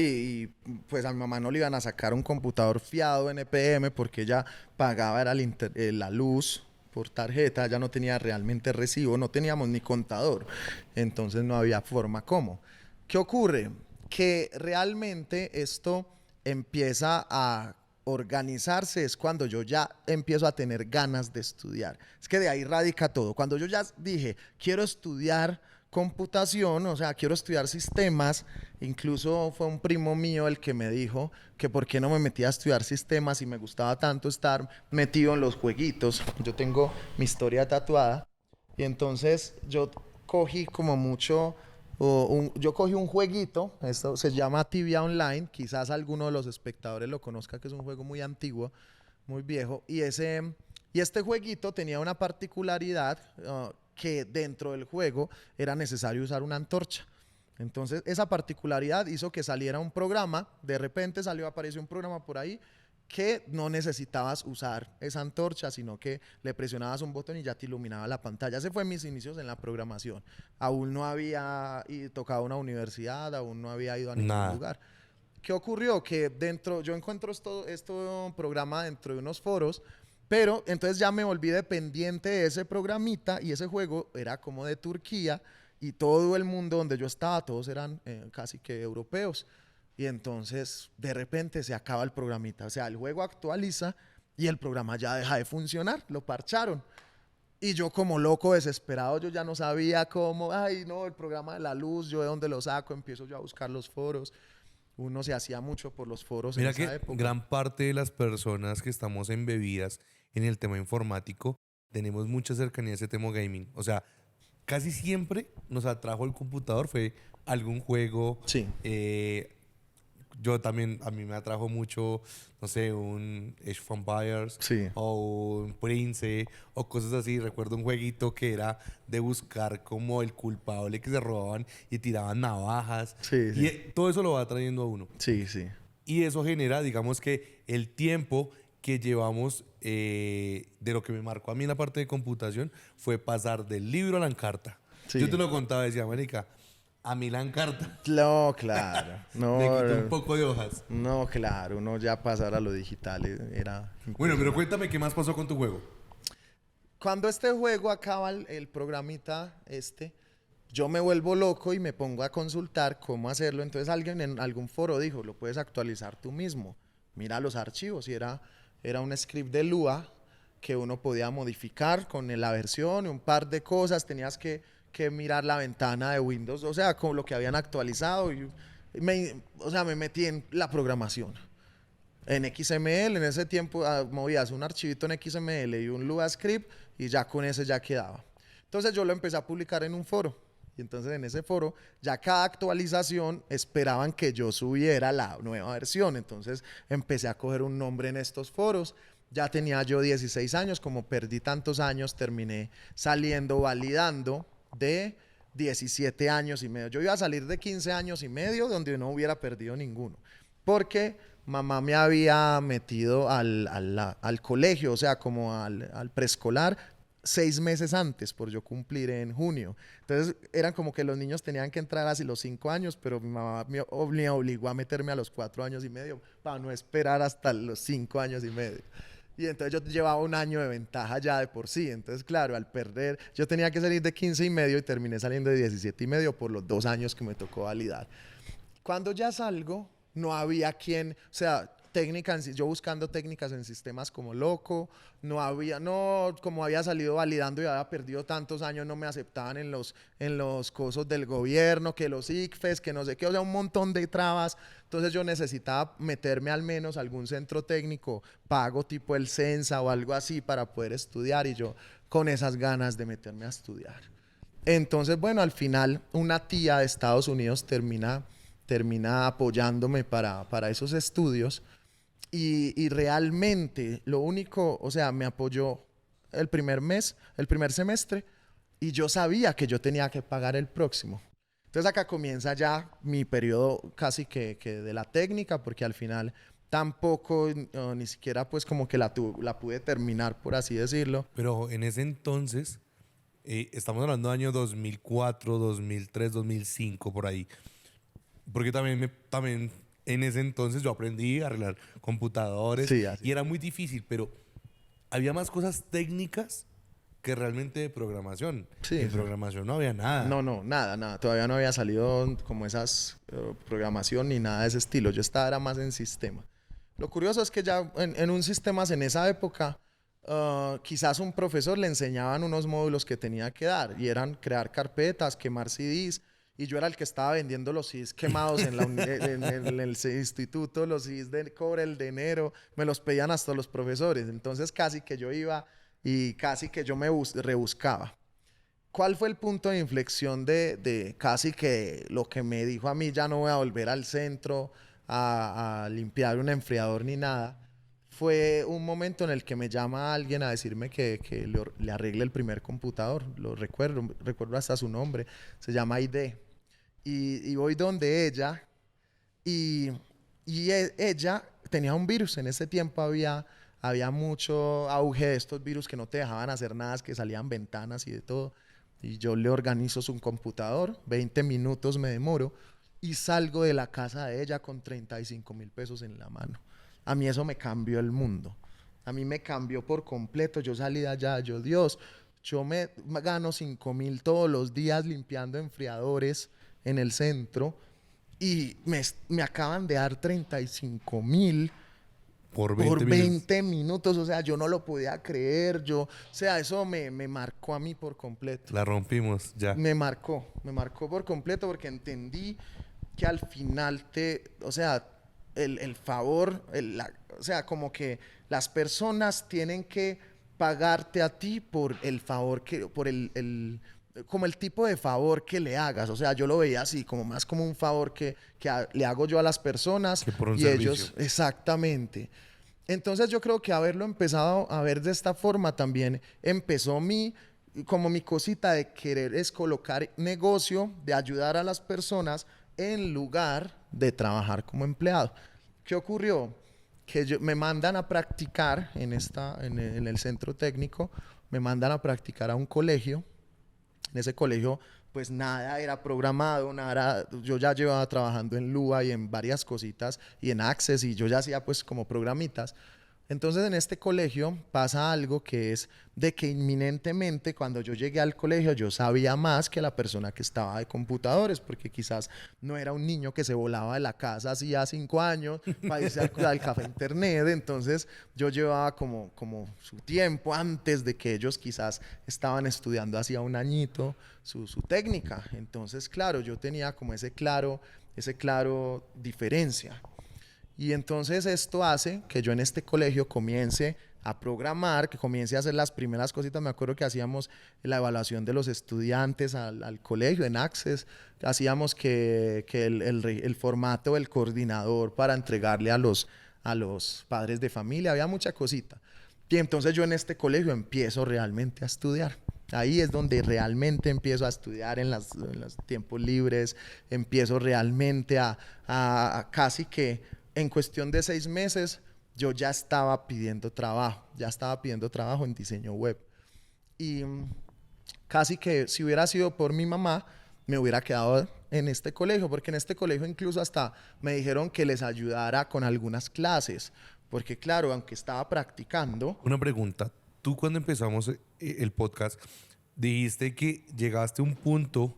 pues a mi mamá no le iban a sacar un computador fiado NPM porque ella pagaba era la luz por tarjeta, ya no tenía realmente recibo, no teníamos ni contador, entonces no había forma cómo. ¿Qué ocurre? Que realmente esto empieza a organizarse es cuando yo ya empiezo a tener ganas de estudiar. Es que de ahí radica todo. Cuando yo ya dije, quiero estudiar computación, o sea, quiero estudiar sistemas. Incluso fue un primo mío el que me dijo que por qué no me metía a estudiar sistemas y me gustaba tanto estar metido en los jueguitos. Yo tengo mi historia tatuada y entonces yo cogí como mucho, yo cogí un jueguito, esto se llama Tibia Online, quizás alguno de los espectadores lo conozca, que es un juego muy antiguo, muy viejo, y este jueguito tenía una particularidad, que dentro del juego era necesario usar una antorcha. Entonces esa particularidad hizo que saliera un programa, de repente apareció un programa por ahí que no necesitabas usar esa antorcha, sino que le presionabas un botón y ya te iluminaba la pantalla. Ese fue mis inicios en la programación. Aún no había tocado una universidad, aún no había ido a ningún lugar. ¿Qué ocurrió? Que yo encuentro esto programa dentro de unos foros, pero entonces ya me volví dependiente de ese programita y ese juego era como de Turquía y todo el mundo donde yo estaba, todos eran casi que europeos. Y entonces de repente se acaba el programita, o sea, el juego actualiza y el programa ya deja de funcionar, lo parcharon. Y yo como loco, desesperado, yo ya no sabía cómo, ay no, el programa de la luz, yo de dónde lo saco, empiezo yo a buscar los foros. Uno se hacía mucho por los foros en esa época. Gran parte de las personas que estamos embebidas en el tema informático tenemos mucha cercanía a ese tema gaming. O sea, casi siempre nos atrajo el computador, fue algún juego. Sí. Yo también, a mí me atrajo mucho, no sé, un Age of Empires, Sí. o un Prince, o cosas así. Recuerdo un jueguito que era de buscar como el culpable, que se robaban y tiraban navajas. Sí, sí. Y todo eso lo va trayendo a uno. Sí, sí. Y eso genera, digamos que el tiempo que llevamos, de lo que me marcó a mí en la parte de computación, fue pasar del libro a la encarta. Sí. Yo te lo contaba, decía, marica, a mí la encarta No, claro. No, me quitó un poco de hojas. no, claro. Uno ya pasar a lo digital era... Bueno, pero cuéntame qué más pasó con tu juego. Cuando este juego acaba el programita yo me vuelvo loco y me pongo a consultar cómo hacerlo. Entonces alguien en algún foro dijo, lo puedes actualizar tú mismo. Mira los archivos. Y era un script de Lua que uno podía modificar con la versión, un par de cosas. Tenías que mirar la ventana de Windows, o sea, con lo que habían actualizado. O sea, me metí en la programación. En XML, en ese tiempo movías un archivito en XML y un Lua script y ya con ese ya quedaba. Entonces yo lo empecé a publicar en un foro. Y entonces en ese foro, ya cada actualización esperaban que yo subiera la nueva versión. Entonces empecé a coger un nombre en estos foros. Ya tenía yo 16 años, como perdí tantos años, terminé saliendo, validando de 17 años y medio. Yo iba a salir de 15 años y medio donde no hubiera perdido ninguno. Porque mamá me había metido al colegio, o sea, como al preescolar, 6 meses antes por yo cumplir en junio. Entonces eran como que los niños tenían que entrar así los 5 años, pero mi mamá me obligó a meterme a los 4 años y medio para no esperar hasta los 5 años y medio. Y entonces yo llevaba un año de ventaja ya de por sí. Entonces, claro, al perder, yo tenía que salir de 15 y medio y terminé saliendo de 17 y medio por los 2 años que me tocó validar. Cuando ya salgo, no había quien, o sea, yo buscando técnicas en sistemas como loco, como había salido validando y había perdido tantos años, no me aceptaban en los cosos del gobierno, que los ICFES, que no sé qué, o sea, un montón de trabas. Entonces yo necesitaba meterme al menos a algún centro técnico, pago tipo el Censa o algo así para poder estudiar, y yo con esas ganas de meterme a estudiar. Entonces, bueno, al final una tía de Estados Unidos termina apoyándome para esos estudios. Y realmente lo único, o sea, me apoyó el primer semestre, y yo sabía que yo tenía que pagar el próximo. Entonces acá comienza ya mi periodo casi que de la técnica, porque al final tampoco, ni siquiera pues como que la pude terminar, por así decirlo. Pero en ese entonces, estamos hablando de año 2004, 2003, 2005, por ahí. Porque también en ese entonces yo aprendí a arreglar computadores, Sí, y era muy difícil, pero había más cosas técnicas que realmente de programación. Sí, En sí. programación no había nada. No, nada. Todavía no había salido como esas programación ni nada de ese estilo. Yo estaba era más en sistema. Lo curioso es que ya en un sistemas en esa época, quizás un profesor le enseñaban unos módulos que tenía que dar y eran crear carpetas, quemar CDs. Y yo era el que estaba vendiendo los CDs quemados en el instituto, los CDs de cobre, el de enero, me los pedían hasta los profesores. Entonces casi que yo iba y casi que yo me rebuscaba. ¿Cuál fue el punto de inflexión de casi que lo que me dijo a mí, ya no voy a volver al centro a limpiar un enfriador ni nada? Fue un momento en el que me llama alguien a decirme que le arregle el primer computador. Lo recuerdo hasta su nombre. Se llama Aide. Y voy donde ella y ella tenía un virus. En ese tiempo había mucho auge de estos virus que no te dejaban hacer nada, que salían ventanas y de todo. Y yo le organizo su computador, 20 minutos me demoro y salgo de la casa de ella con 35.000 pesos en la mano. A mí eso me cambió el mundo. A mí me cambió por completo. Yo salí de allá, Dios, yo me gano 5.000 todos los días limpiando enfriadores en el centro y me acaban de dar 35.000 por 20 minutos. O sea, yo no lo podía creer. O sea, eso me marcó a mí por completo. La rompimos ya. Me marcó por completo porque entendí que al final o sea, el favor, o sea, como que las personas tienen que pagarte a ti por el favor como el tipo de favor que le hagas. O sea, yo lo veía así, como más como un favor que le hago yo a las personas. Que por un y servicio. Ellos, exactamente. Entonces yo creo que haberlo empezado a ver de esta forma también empezó como mi cosita de querer es colocar negocio, de ayudar a las personas en lugar de trabajar como empleado. ¿Qué ocurrió? Que me mandan a practicar en el centro técnico, me mandan a practicar a un colegio. En ese colegio, pues nada era programado, nada. Yo ya llevaba trabajando en Lua y en varias cositas y en Access y yo ya hacía pues como programitas. Entonces en este colegio pasa algo que es de que inminentemente cuando yo llegué al colegio yo sabía más que la persona que estaba de computadores, porque quizás no era un niño que se volaba de la casa hacía 5 años para irse al café internet. Entonces yo llevaba como su tiempo antes de que ellos quizás estaban estudiando hacía un añito su técnica. Entonces claro, yo tenía como ese claro diferencia. Y entonces esto hace que yo en este colegio comience a programar, que comience a hacer las primeras cositas. Me acuerdo que hacíamos la evaluación de los estudiantes al colegio en Access, hacíamos que el formato del coordinador para entregarle a los padres de familia, había mucha cosita. Y entonces yo en este colegio empiezo realmente a estudiar. Ahí es donde realmente empiezo a estudiar en los tiempos libres, empiezo realmente a casi que en cuestión de 6 meses yo ya estaba pidiendo trabajo en diseño web. Y casi que si hubiera sido por mi mamá, me hubiera quedado en este colegio, porque en este colegio incluso hasta me dijeron que les ayudara con algunas clases, porque claro, aunque estaba practicando. Una pregunta, tú cuando empezamos el podcast dijiste que llegaste a un punto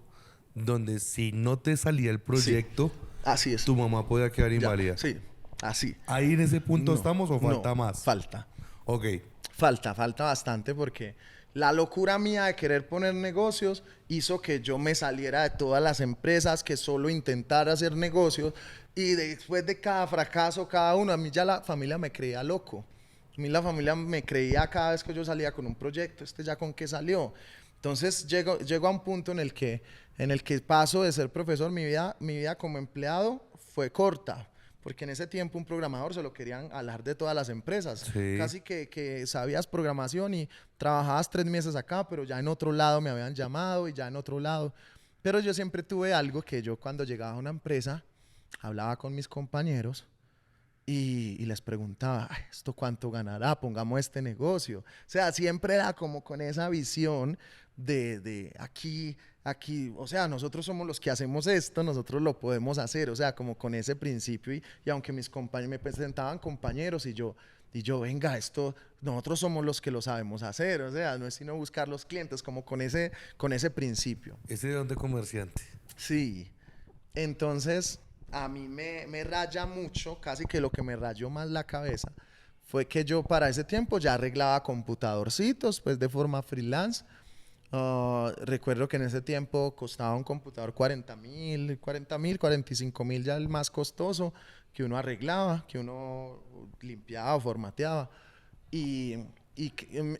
donde si no te salía el proyecto, sí, así es, tu mamá podía quedar inválida. Sí, así. ¿Ahí en ese punto No, estamos o falta más? Falta. Ok. Falta bastante porque la locura mía de querer poner negocios hizo que yo me saliera de todas las empresas, que solo intentara hacer negocios, y después de cada fracaso, cada uno, a mí ya la familia me creía loco. A mí la familia me creía cada vez que yo salía con un proyecto, ya con qué salió. Entonces llego a un punto en el que paso de ser profesor, mi vida como empleado fue corta. Porque en ese tiempo un programador se lo querían alar de todas las empresas. Sí. Casi que sabías programación y trabajabas 3 meses acá, pero ya en otro lado me habían llamado y ya en otro lado. Pero yo siempre tuve algo que yo cuando llegaba a una empresa, hablaba con mis compañeros y les preguntaba, ¿esto cuánto ganará? Pongamos este negocio. O sea, siempre era como con esa visión de aquí, o sea, nosotros somos los que hacemos esto, nosotros lo podemos hacer, o sea, como con ese principio. Y aunque mis compañeros me presentaban compañeros y yo, venga, nosotros somos los que lo sabemos hacer, o sea, no es sino buscar los clientes, como con ese principio. Ese don de comerciante. Sí, entonces a mí me raya mucho, casi que lo que me rayó más la cabeza fue que yo para ese tiempo ya arreglaba computadorcitos, pues de forma freelance. Recuerdo que en ese tiempo costaba un computador 40.000, 45.000, ya el más costoso, que uno arreglaba, que uno limpiaba o formateaba.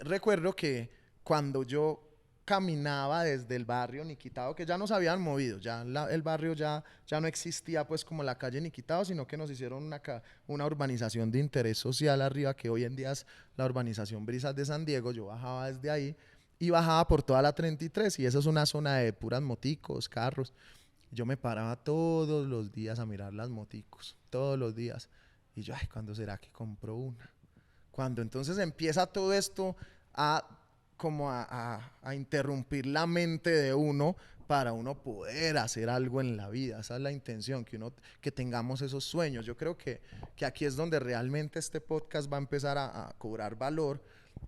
Recuerdo que cuando yo caminaba desde el barrio Niquitao, que ya nos habían movido, ya el barrio ya no existía pues como la calle Niquitao, sino que nos hicieron una urbanización de interés social arriba, que hoy en día es la urbanización Brisas de San Diego. Yo bajaba desde ahí y bajaba por toda la 33, y eso es una zona de puras moticos, carros. Yo me paraba todos los días a mirar las moticos, todos los días. Y yo, ay, ¿cuándo será que compro una? Cuando entonces empieza todo esto a interrumpir la mente de uno para uno poder hacer algo en la vida. Esa es la intención, que tengamos esos sueños. Yo creo que aquí es donde realmente este podcast va a empezar a cobrar valor,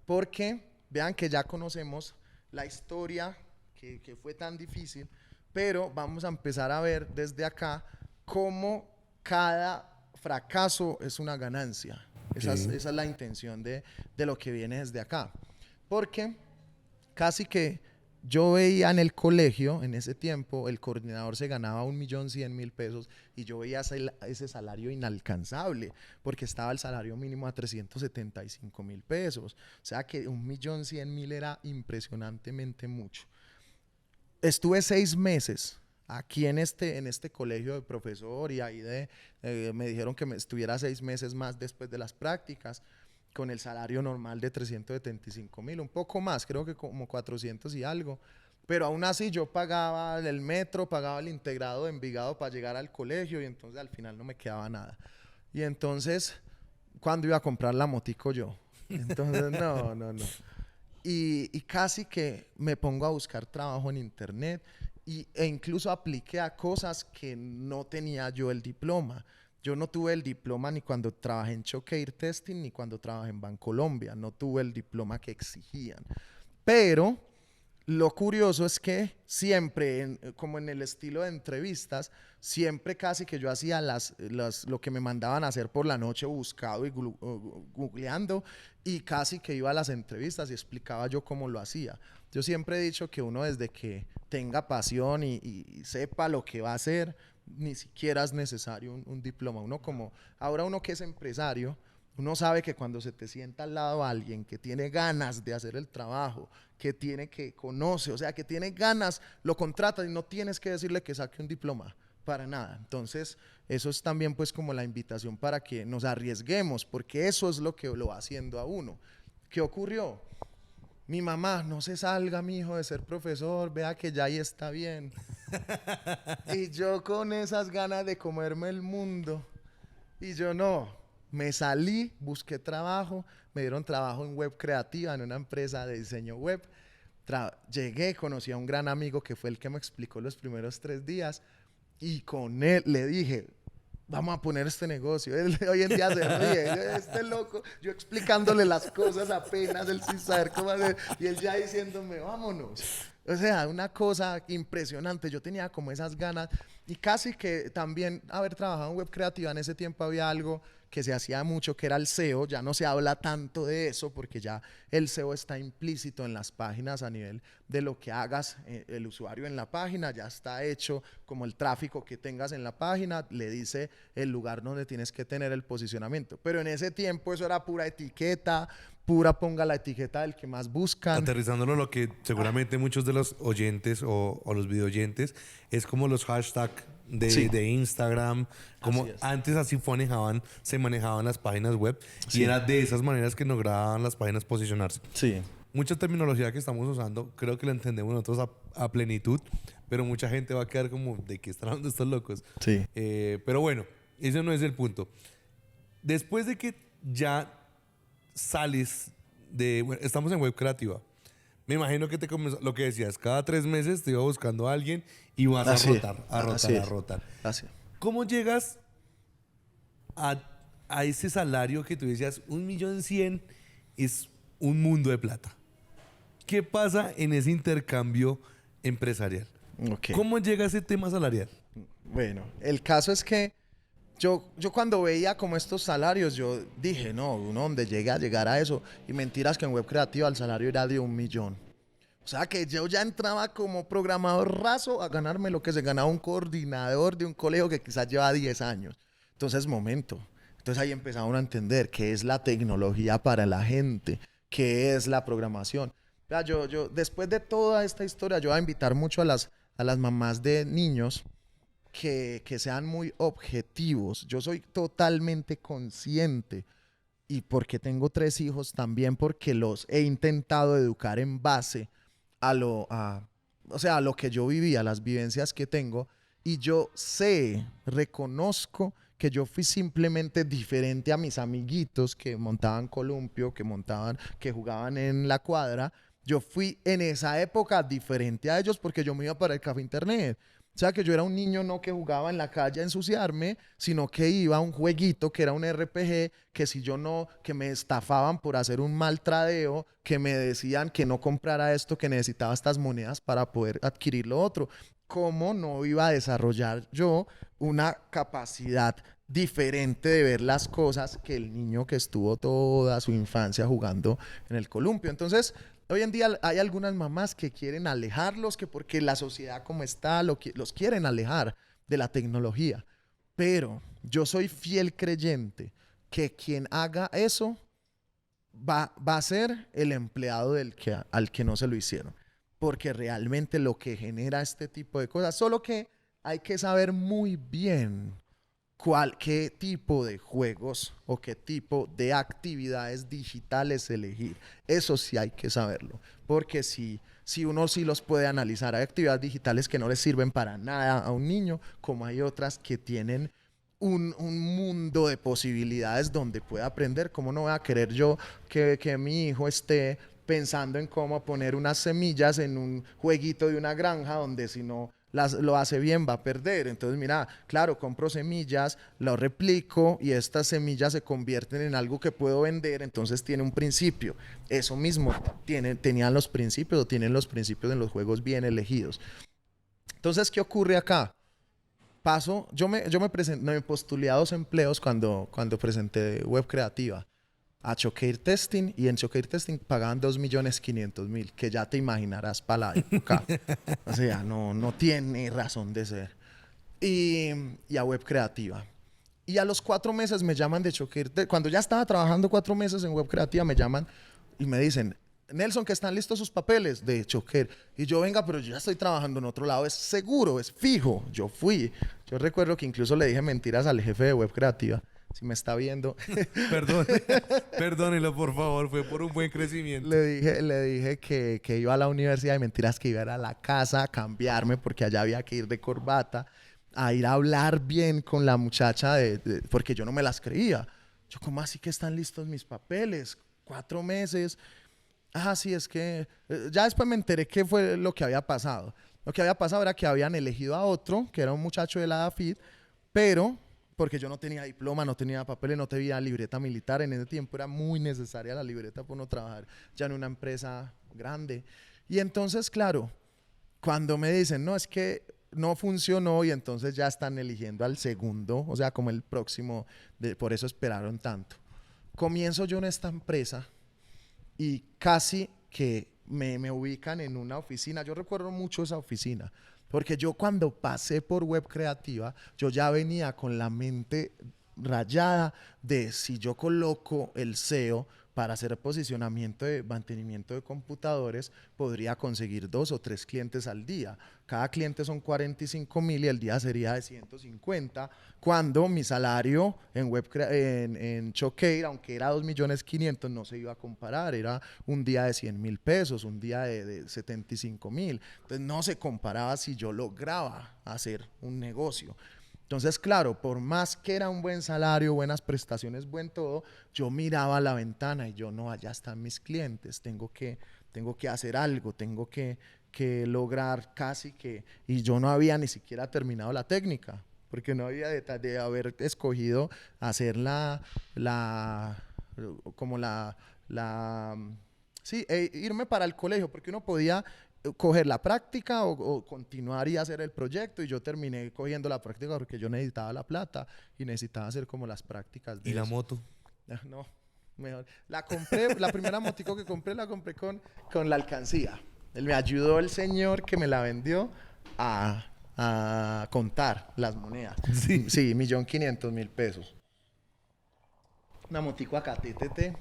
porque vean que ya conocemos la historia que fue tan difícil, pero vamos a empezar a ver desde acá cómo cada fracaso es una ganancia. Esa es la intención de lo que viene desde acá. Porque casi que yo veía en el colegio, en ese tiempo, el coordinador se ganaba 1.100.000 pesos, y yo veía ese salario inalcanzable, porque estaba el salario mínimo a 375.000 pesos. O sea que 1.100.000 era impresionantemente mucho. Estuve 6 meses aquí en este colegio de profesor, y ahí me dijeron que me estuviera 6 meses más después de las prácticas, con el salario normal de 375.000, un poco más, creo que como 400 y algo. Pero aún así yo pagaba el metro, pagaba el integrado de Envigado para llegar al colegio, y entonces al final no me quedaba nada. Y entonces, ¿cuándo iba a comprar la motico yo? Entonces, no. Y casi que me pongo a buscar trabajo en internet, e incluso apliqué a cosas que no tenía yo el diploma. Yo no tuve el diploma ni cuando trabajé en Choqueir Testing, ni cuando trabajé en Bancolombia. No tuve el diploma que exigían. Pero lo curioso es que siempre, como en el estilo de entrevistas, siempre casi que yo hacía lo que me mandaban a hacer por la noche, buscado y googleando, y casi que iba a las entrevistas y explicaba yo cómo lo hacía. Yo siempre he dicho que uno, desde que tenga pasión y sepa lo que va a hacer, ni siquiera es necesario un diploma. Ahora uno que es empresario, uno sabe que cuando se te sienta al lado a alguien que tiene ganas de hacer el trabajo, que conoce, o sea, que tiene ganas, lo contratas, y no tienes que decirle que saque un diploma, para nada. Entonces, eso es también pues como la invitación para que nos arriesguemos, porque eso es lo que lo va haciendo a uno. ¿Qué ocurrió? Mi mamá: no se salga, mi hijo, de ser profesor, vea que ya ahí está bien. Y yo con esas ganas de comerme el mundo, y yo no, me salí, busqué trabajo, me dieron trabajo en web creativa, en una empresa de diseño web. Llegué, conocí a un gran amigo que fue el que me explicó los primeros 3 días, y con él le dije: vamos a poner este negocio. Él hoy en día se ríe, este loco, yo explicándole las cosas apenas, él sin saber cómo hacer, y él ya diciéndome: vámonos. O sea, una cosa impresionante. Yo tenía como esas ganas, y casi que también haber trabajado en web creativa. En ese tiempo había algo que se hacía mucho, que era el SEO. Ya no se habla tanto de eso, porque ya el SEO está implícito en las páginas a nivel de lo que hagas el usuario en la página. Ya está hecho, como el tráfico que tengas en la página, le dice el lugar donde tienes que tener el posicionamiento. Pero en ese tiempo eso era pura etiqueta, ponga la etiqueta del que más buscan. Aterrizándolo, lo que seguramente muchos de los oyentes o los video oyentes es como los hashtags de Instagram, como antes así se manejaban las páginas web, y era de esas maneras que lograban las páginas posicionarse. Sí. Mucha terminología que estamos usando, creo que la entendemos nosotros a plenitud, pero mucha gente va a quedar como: ¿de qué están hablando estos locos? Sí. Pero bueno, ese no es el punto. Después de que ya sales estamos en web creativa, me imagino que te comenzó, lo que decías, cada 3 meses te iba buscando a alguien y vas a rotar. Así. ¿Cómo llegas a ese salario que tú decías, 1.100.000 es un mundo de plata? ¿Qué pasa en ese intercambio empresarial? Okay. ¿Cómo llega ese tema salarial? Bueno, el caso es que yo cuando veía como estos salarios, yo dije, no, uno donde llegue a llegar a eso. Y mentiras que en Web Creativa el salario era de 1.000.000. O sea que yo ya entraba como programador raso a ganarme lo que se ganaba un coordinador de un colegio que quizás lleva 10 años. Entonces, momento. Entonces ahí empezaba uno a entender qué es la tecnología para la gente, qué es la programación. Vea, después de toda esta historia, yo voy a invitar mucho a las mamás de niños que sean muy objetivos. Yo soy totalmente consciente y porque tengo 3 hijos también porque los he intentado educar en base o sea, a lo que yo viví, a las vivencias que tengo y yo reconozco que yo fui simplemente diferente a mis amiguitos que montaban columpio, que jugaban en la cuadra. Yo fui en esa época diferente a ellos porque yo me iba para el café internet. O sea, que yo era un niño no que jugaba en la calle a ensuciarme, sino que iba a un jueguito que era un RPG, que si yo no, que me estafaban por hacer un mal tradeo, que me decían que no comprara esto, que necesitaba estas monedas para poder adquirir lo otro. ¿Cómo no iba a desarrollar yo una capacidad diferente de ver las cosas que el niño que estuvo toda su infancia jugando en el columpio? Entonces, hoy en día hay algunas mamás que quieren alejarlos, que porque la sociedad como está, los quieren alejar de la tecnología. Pero yo soy fiel creyente que quien haga eso va a ser el empleado al que no se lo hicieron. Porque realmente lo que genera este tipo de cosas, solo que hay que saber muy bien qué tipo de juegos o qué tipo de actividades digitales elegir. Eso sí hay que saberlo, porque si uno sí los puede analizar, hay actividades digitales que no les sirven para nada a un niño, como hay otras que tienen un mundo de posibilidades donde puede aprender. ¿Cómo no voy a querer yo que mi hijo esté pensando en cómo poner unas semillas en un jueguito de una granja donde si no lo hace bien va a perder? Entonces, mira, claro, compro semillas, lo replico y estas semillas se convierten en algo que puedo vender, entonces tiene un principio. Eso mismo tenían los principios o tienen los principios en los juegos bien elegidos. Entonces, ¿qué ocurre acá? Me postulé a 2 empleos cuando presenté Web Creativa a Choqueir Testing, y en Choqueir Testing pagaban 2.500.000, que ya te imaginarás para la época. O sea, no tiene razón de ser. Y a Web Creativa. Y a los 4 meses me llaman de Choqueir. Cuando ya estaba trabajando 4 meses en Web Creativa, me llaman y me dicen, Nelson, que están listos sus papeles de Choqueir. Y yo, venga, pero yo ya estoy trabajando en otro lado, es seguro, es fijo. Yo fui. Yo recuerdo que incluso le dije mentiras al jefe de Web Creativa. Si me está viendo. Perdónelo, por favor, fue por un buen crecimiento. Le dije que iba a la universidad y mentiras que iba a ir a la casa a cambiarme porque allá había que ir de corbata, a ir a hablar bien con la muchacha porque yo no me las creía. Yo, ¿cómo así que están listos mis papeles? 4 meses. Sí, es que ya después me enteré qué fue lo que había pasado. Lo que había pasado era que habían elegido a otro, que era un muchacho de la AFID, pero porque yo no tenía diploma, no tenía papeles, no tenía libreta militar. En ese tiempo era muy necesaria la libreta para no trabajar ya en una empresa grande. Y entonces, claro, cuando me dicen, no, es que no funcionó y entonces ya están eligiendo al segundo, o sea, como el próximo, por eso esperaron tanto. Comienzo yo en esta empresa y casi que me ubican en una oficina. Yo recuerdo mucho esa oficina, porque yo cuando pasé por Web Creativa, yo ya venía con la mente rayada de si yo coloco el SEO para hacer posicionamiento de mantenimiento de computadores, podría conseguir 2 o 3 clientes al día. Cada cliente son 45.000 y el día sería de 150, cuando mi salario en Choqueir, aunque era 2.500.000, no se iba a comparar. Era un día de 100.000 pesos, un día de 75.000. Entonces no se comparaba si yo lograba hacer un negocio. Entonces, claro, por más que era un buen salario, buenas prestaciones, buen todo, yo miraba a la ventana y yo, no, allá están mis clientes, tengo que hacer algo, tengo que lograr casi que... Y yo no había ni siquiera terminado la técnica, porque no había de haber escogido hacer irme para el colegio, porque uno podía coger la práctica o continuar y hacer el proyecto, y yo terminé cogiendo la práctica porque yo necesitaba la plata y necesitaba hacer como las prácticas de ¿Y la eso. moto? No, mejor. La compré, la primera motico que compré la compré con la alcancía. Me ayudó el señor que me la vendió a contar las monedas. Sí. Sí, 1.500.000 pesos. Una motico acá, TTT.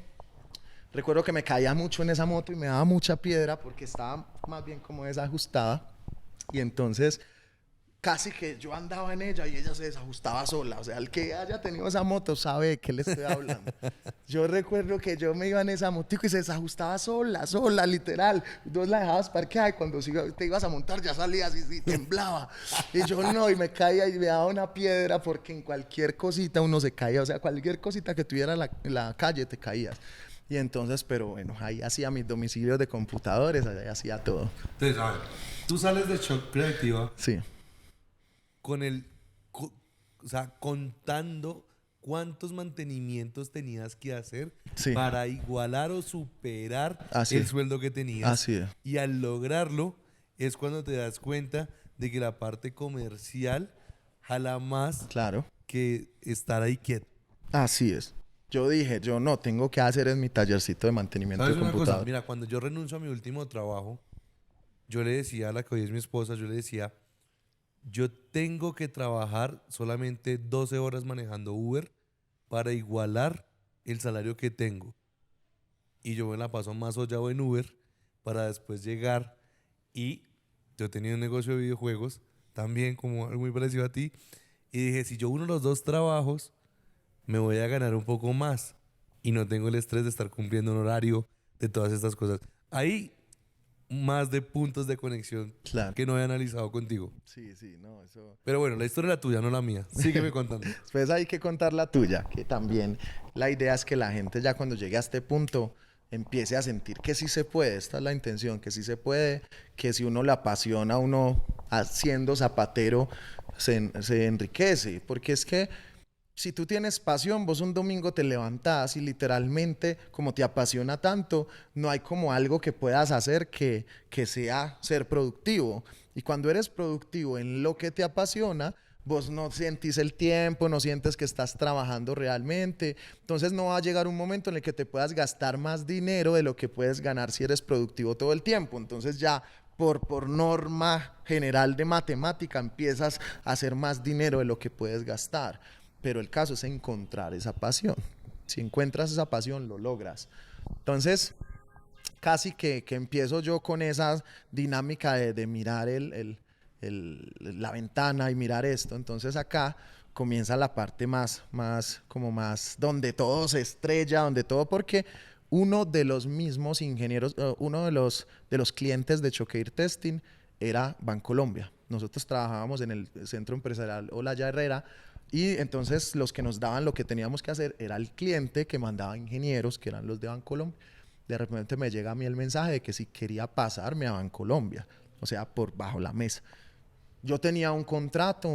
Recuerdo que me caía mucho en esa moto y me daba mucha piedra porque estaba más bien como desajustada. Y entonces casi que yo andaba en ella y ella se desajustaba sola. O sea, el que haya tenido esa moto sabe de qué le estoy hablando. Yo recuerdo que yo me iba en esa motico y se desajustaba sola, literal. Vos la dejabas parqueada y cuando te ibas a montar ya salías y temblaba. Y yo no, y me caía y me daba una piedra porque en cualquier cosita uno se caía. O sea, cualquier cosita que tuviera en la calle te caías. Y entonces, pero bueno, ahí hacía mis domicilios de computadores, ahí hacía todo. Entonces, a ver, tú sales de Shock Creativa Sí. con o sea, contando cuántos mantenimientos tenías que hacer Sí. para igualar o superar Así el es. sueldo que tenías. Así es. Y al lograrlo es cuando te das cuenta de que la parte comercial jala más Claro. que estar ahí quieto. Así es. Yo dije, yo no, tengo que hacer en mi tallercito de mantenimiento ¿Sabes de una cosa? computador. Mira, cuando yo renuncio a mi último trabajo, yo le decía a la que hoy es mi esposa, yo le decía, yo tengo que trabajar solamente 12 horas manejando Uber para igualar el salario que tengo. Y yo me la paso más hollado en Uber para después llegar y yo tenía un negocio de videojuegos, también como algo muy parecido a ti, y dije, si yo uno los dos trabajos, me voy a ganar un poco más y no tengo el estrés de estar cumpliendo un horario, de todas estas cosas. Hay más de puntos de conexión Claro. que no he analizado contigo. Sí, sí, no, eso... Pero bueno, la historia es la tuya, no la mía. Sígueme contando. Después hay que contar la tuya, que también la idea es que la gente ya cuando llegue a este punto empiece a sentir que sí se puede, esta es la intención, que sí se puede, que si uno le apasiona, uno siendo zapatero se enriquece, porque es que si tú tienes pasión, vos un domingo te levantás y literalmente, como te apasiona tanto, no hay como algo que puedas hacer que sea ser productivo. Y cuando eres productivo en lo que te apasiona, vos no sentís el tiempo, no sientes que estás trabajando realmente. Entonces no va a llegar un momento en el que te puedas gastar más dinero de lo que puedes ganar si eres productivo todo el tiempo. Entonces ya por norma general de matemática empiezas a hacer más dinero de lo que puedes gastar. Pero el caso es encontrar esa pasión. Si encuentras esa pasión, lo logras. Entonces, casi que empiezo yo con esa dinámica de mirar la ventana y mirar esto. Entonces acá comienza la parte más donde todo se estrella, donde todo, porque uno de los mismos ingenieros, uno de los clientes de Choqueir Testing era Bancolombia. Nosotros trabajábamos en el centro empresarial Olaya Herrera. Y entonces los que nos daban lo que teníamos que hacer era el cliente que mandaba ingenieros, que eran los de Bancolombia. De repente me llega a mí el mensaje de que si quería pasarme a Bancolombia, o sea, por bajo la mesa. Yo tenía un contrato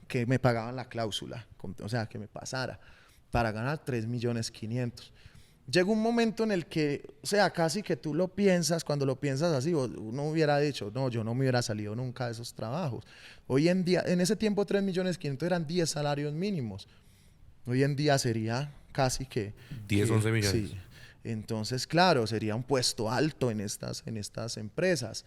que me pagaban la cláusula, o sea, que me pasara, para ganar 3.500.000. Llega un momento en el que, o sea, casi que tú lo piensas, cuando lo piensas así, uno hubiera dicho, no, yo no me hubiera salido nunca de esos trabajos. Hoy en día, en ese tiempo 3.500.000 eran 10 salarios mínimos. Hoy en día sería casi que... 10, 11 millones. Sí. Entonces, claro, sería un puesto alto en estas empresas.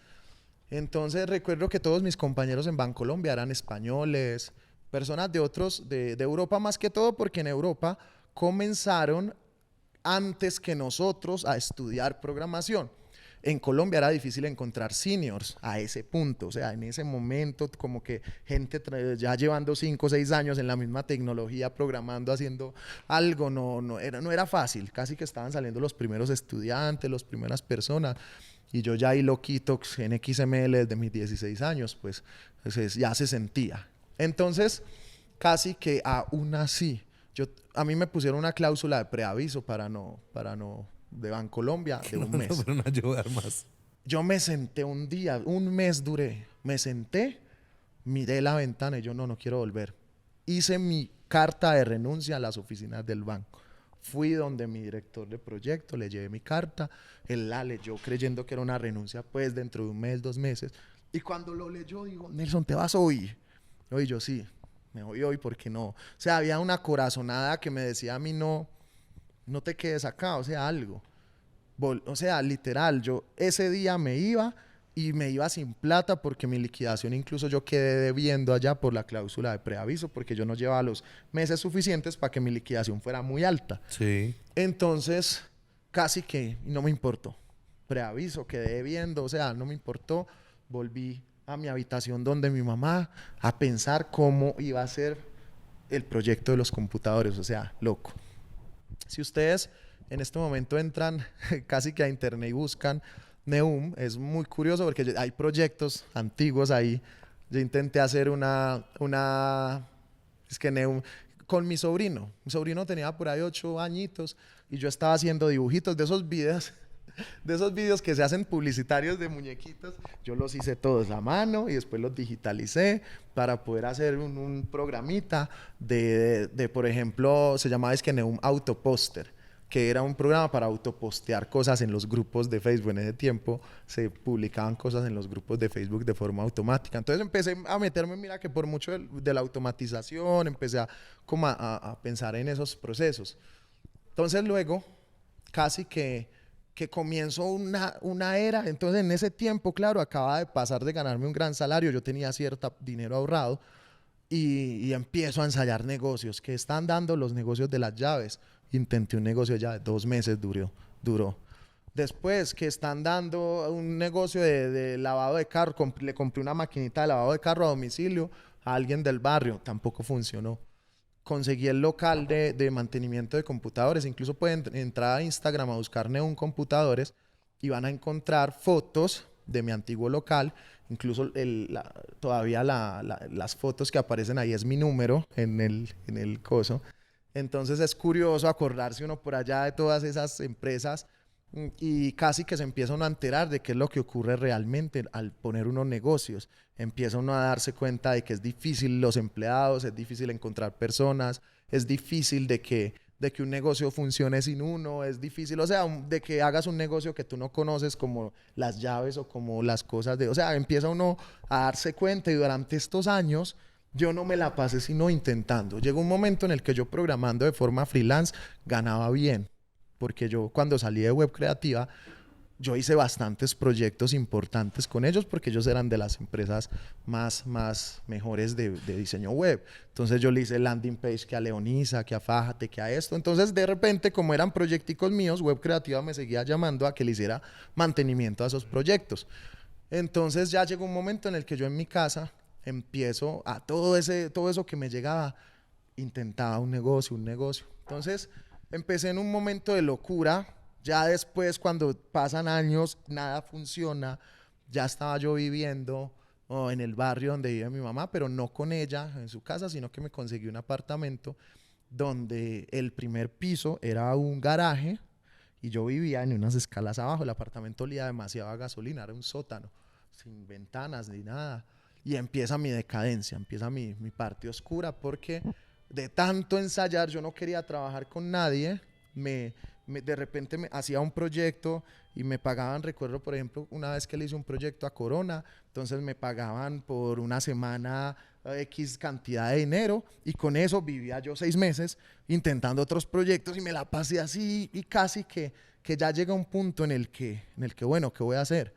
Entonces, recuerdo que todos mis compañeros en Bancolombia eran españoles, personas de Europa más que todo, porque en Europa comenzaron antes que nosotros a estudiar programación. En Colombia era difícil encontrar seniors a ese punto, o sea, en ese momento como que gente ya llevando 5 o 6 años en la misma tecnología, programando, haciendo algo, no era fácil, casi que estaban saliendo los primeros estudiantes, las primeras personas, y yo ya ahí loquito en XML desde mis 16 años, pues ya se sentía. Entonces, casi que aún así, a mí me pusieron una cláusula de preaviso para no de Bancolombia de un mes. No fueron a ayudar más. Yo me senté un día, un mes duré. Me senté, miré la ventana y yo no quiero volver. Hice mi carta de renuncia a las oficinas del banco. Fui donde mi director de proyecto, le llevé mi carta, él la leyó creyendo que era una renuncia pues dentro de un mes, 2 meses, y cuando lo leyó dijo, Nelson, ¿te vas hoy? Y yo sí, me voy hoy porque no. O sea, había una corazonada que me decía a mí no, no te quedes acá, o sea, algo. O sea, literal, yo ese día me iba y me iba sin plata porque mi liquidación incluso yo quedé debiendo allá por la cláusula de preaviso porque yo no llevaba los meses suficientes para que mi liquidación fuera muy alta. Sí. Entonces, casi que no me importó. Preaviso, quedé debiendo, o sea, no me importó. Volví a mi habitación donde mi mamá a pensar cómo iba a ser el proyecto de los computadores, o sea, loco. Si ustedes en este momento entran casi que a internet y buscan Neum, es muy curioso porque hay proyectos antiguos ahí. Yo intenté hacer es que Neum, con mi sobrino. Mi sobrino tenía por ahí 8 añitos y yo estaba haciendo dibujitos de esos videos que se hacen publicitarios de muñequitos. Yo los hice todos a mano y después los digitalicé para poder hacer un programita por ejemplo, se llamaba es que Neum Autoposter, que era un programa para autopostear cosas en los grupos de Facebook. En ese tiempo se publicaban cosas en los grupos de Facebook de forma automática. Entonces empecé a meterme, mira que por mucho de la automatización, empecé a pensar en esos procesos. Entonces luego, casi que comienzo una era. Entonces en ese tiempo, claro, acaba de pasar de ganarme un gran salario, yo tenía cierto dinero ahorrado y empiezo a ensayar negocios que están dando los negocios de las llaves. Intenté un negocio ya de 2 meses, duró. Después que están dando un negocio de lavado de carro, le compré una maquinita de lavado de carro a domicilio a alguien del barrio, tampoco funcionó. Conseguí el local de mantenimiento de computadores, incluso pueden entrar a Instagram a buscar Neum Computadores y van a encontrar fotos de mi antiguo local, incluso todavía las fotos que aparecen ahí es mi número en el coso. Entonces es curioso acordarse uno por allá de todas esas empresas y casi que se empieza uno a enterar de qué es lo que ocurre realmente al poner unos negocios. Empieza uno a darse cuenta de que es difícil los empleados, es difícil encontrar personas, es difícil de que un negocio funcione sin uno, es difícil, o sea, de que hagas un negocio que tú no conoces como las llaves o como las cosas o sea, empieza uno a darse cuenta y durante estos años yo no me la pasé sino intentando. Llegó un momento en el que yo programando de forma freelance ganaba bien, porque yo cuando salí de Web Creativa, yo hice bastantes proyectos importantes con ellos porque ellos eran de las empresas más mejores de diseño web. Entonces yo le hice landing page que a Leonisa, que a Fájate, que a esto. Entonces de repente, como eran proyecticos míos, Web Creativa me seguía llamando a que le hiciera mantenimiento a esos proyectos. Entonces ya llegó un momento en el que yo en mi casa empiezo a todo eso que me llegaba, intentaba un negocio. Entonces empecé en un momento de locura. Ya después, cuando pasan años, nada funciona. Ya estaba yo viviendo en el barrio donde vive mi mamá, pero no con ella en su casa, sino que me conseguí un apartamento donde el primer piso era un garaje y yo vivía en unas escalas abajo. El apartamento olía demasiado a gasolina, era un sótano, sin ventanas ni nada. Y empieza mi decadencia, empieza mi parte oscura, porque de tanto ensayar yo no quería trabajar con nadie. De repente me hacía un proyecto y me pagaban, recuerdo por ejemplo una vez que le hice un proyecto a Corona, entonces me pagaban por una semana X cantidad de dinero y con eso vivía yo 6 meses intentando otros proyectos y me la pasé así y casi que ya llega un punto en el que bueno, ¿qué voy a hacer?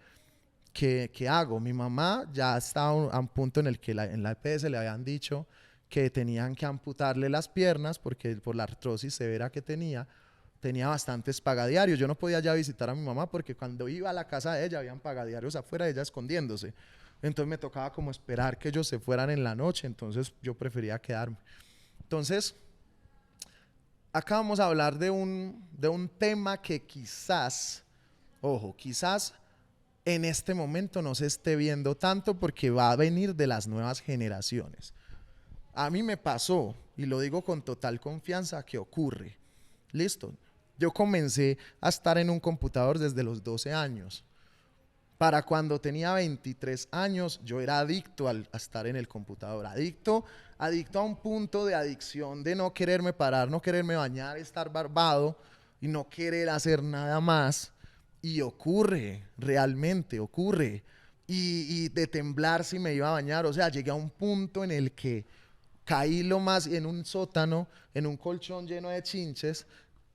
¿Qué hago? Mi mamá ya estaba a un punto en el que en la EPS le habían dicho que tenían que amputarle las piernas porque por la artrosis severa que tenía bastantes pagadiarios. Yo no podía ya visitar a mi mamá porque cuando iba a la casa de ella habían pagadiarios afuera, ella escondiéndose. Entonces me tocaba como esperar que ellos se fueran en la noche, entonces yo prefería quedarme. Entonces, acá vamos a hablar de un tema que quizás, ojo, quizás en este momento no se esté viendo tanto porque va a venir de las nuevas generaciones. A mí me pasó, y lo digo con total confianza, que ocurre. Listo. Yo comencé a estar en un computador desde los 12 años. Para cuando tenía 23 años, yo era adicto a estar en el computador, adicto a un punto de adicción de no quererme parar, no quererme bañar, estar barbado y no querer hacer nada más. Y ocurre, realmente ocurre. Y de temblar si me iba a bañar, o sea, llegué a un punto en el que caí lo más en un sótano, en un colchón lleno de chinches,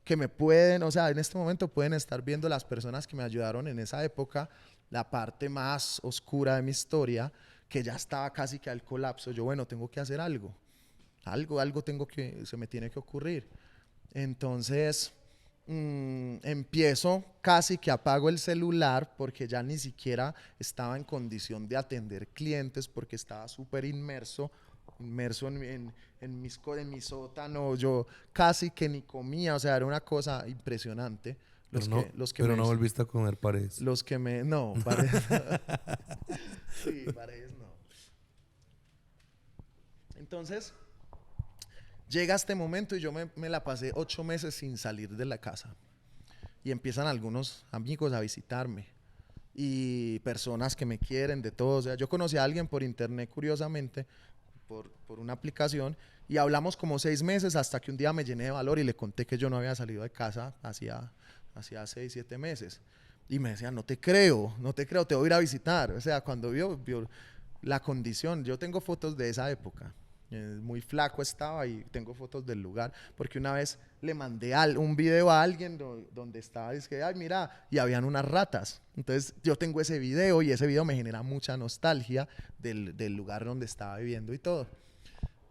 que me pueden, o sea, en este momento pueden estar viendo las personas que me ayudaron en esa época, la parte más oscura de mi historia, que ya estaba casi que al colapso. Yo, bueno, tengo que hacer algo, algo tengo que, se me tiene que ocurrir. Entonces, empiezo, casi que apago el celular porque ya ni siquiera estaba en condición de atender clientes porque estaba súper inmerso en mi sótano. Yo casi que ni comía, o sea, era una cosa impresionante. Pero no volviste a comer paredes. No, paredes. Sí, paredes no. Entonces, llega este momento y yo me la pasé 8 meses sin salir de la casa. Y empiezan algunos amigos a visitarme. Y personas que me quieren, de todo. O sea, yo conocí a alguien por internet, curiosamente, por una aplicación, y hablamos como 6 meses hasta que un día me llené de valor y le conté que yo no había salido de casa hacía 6, 7 meses. Y me decía, no te creo, te voy a ir a visitar. O sea, cuando vio la condición, yo tengo fotos de esa época. Muy flaco estaba y tengo fotos del lugar, porque una vez le mandé un video a alguien donde estaba, dice, ay, mira, y habían unas ratas. Entonces yo tengo ese video y ese video me genera mucha nostalgia del lugar donde estaba viviendo y todo.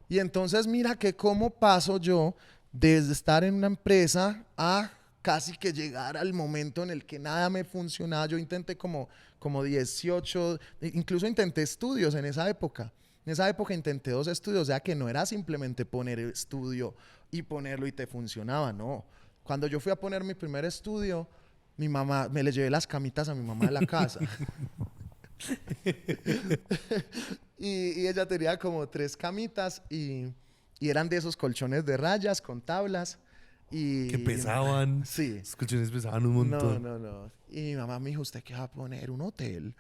Y entonces mira que cómo paso yo desde estar en una empresa a casi que llegar al momento en el que nada me funcionaba. Yo intenté como 18, incluso intenté estudios en esa época. En esa época intenté 2 estudios, o sea que no era simplemente poner el estudio y ponerlo y te funcionaba, no. Cuando yo fui a poner mi primer estudio, mi mamá, me le llevé las camitas a mi mamá de la casa. y ella tenía como 3 camitas y eran de esos colchones de rayas con tablas. Que pesaban. Sí. Los colchones pesaban un montón. No. Y mi mamá me dijo, ¿usted qué va a poner? ¿Un hotel?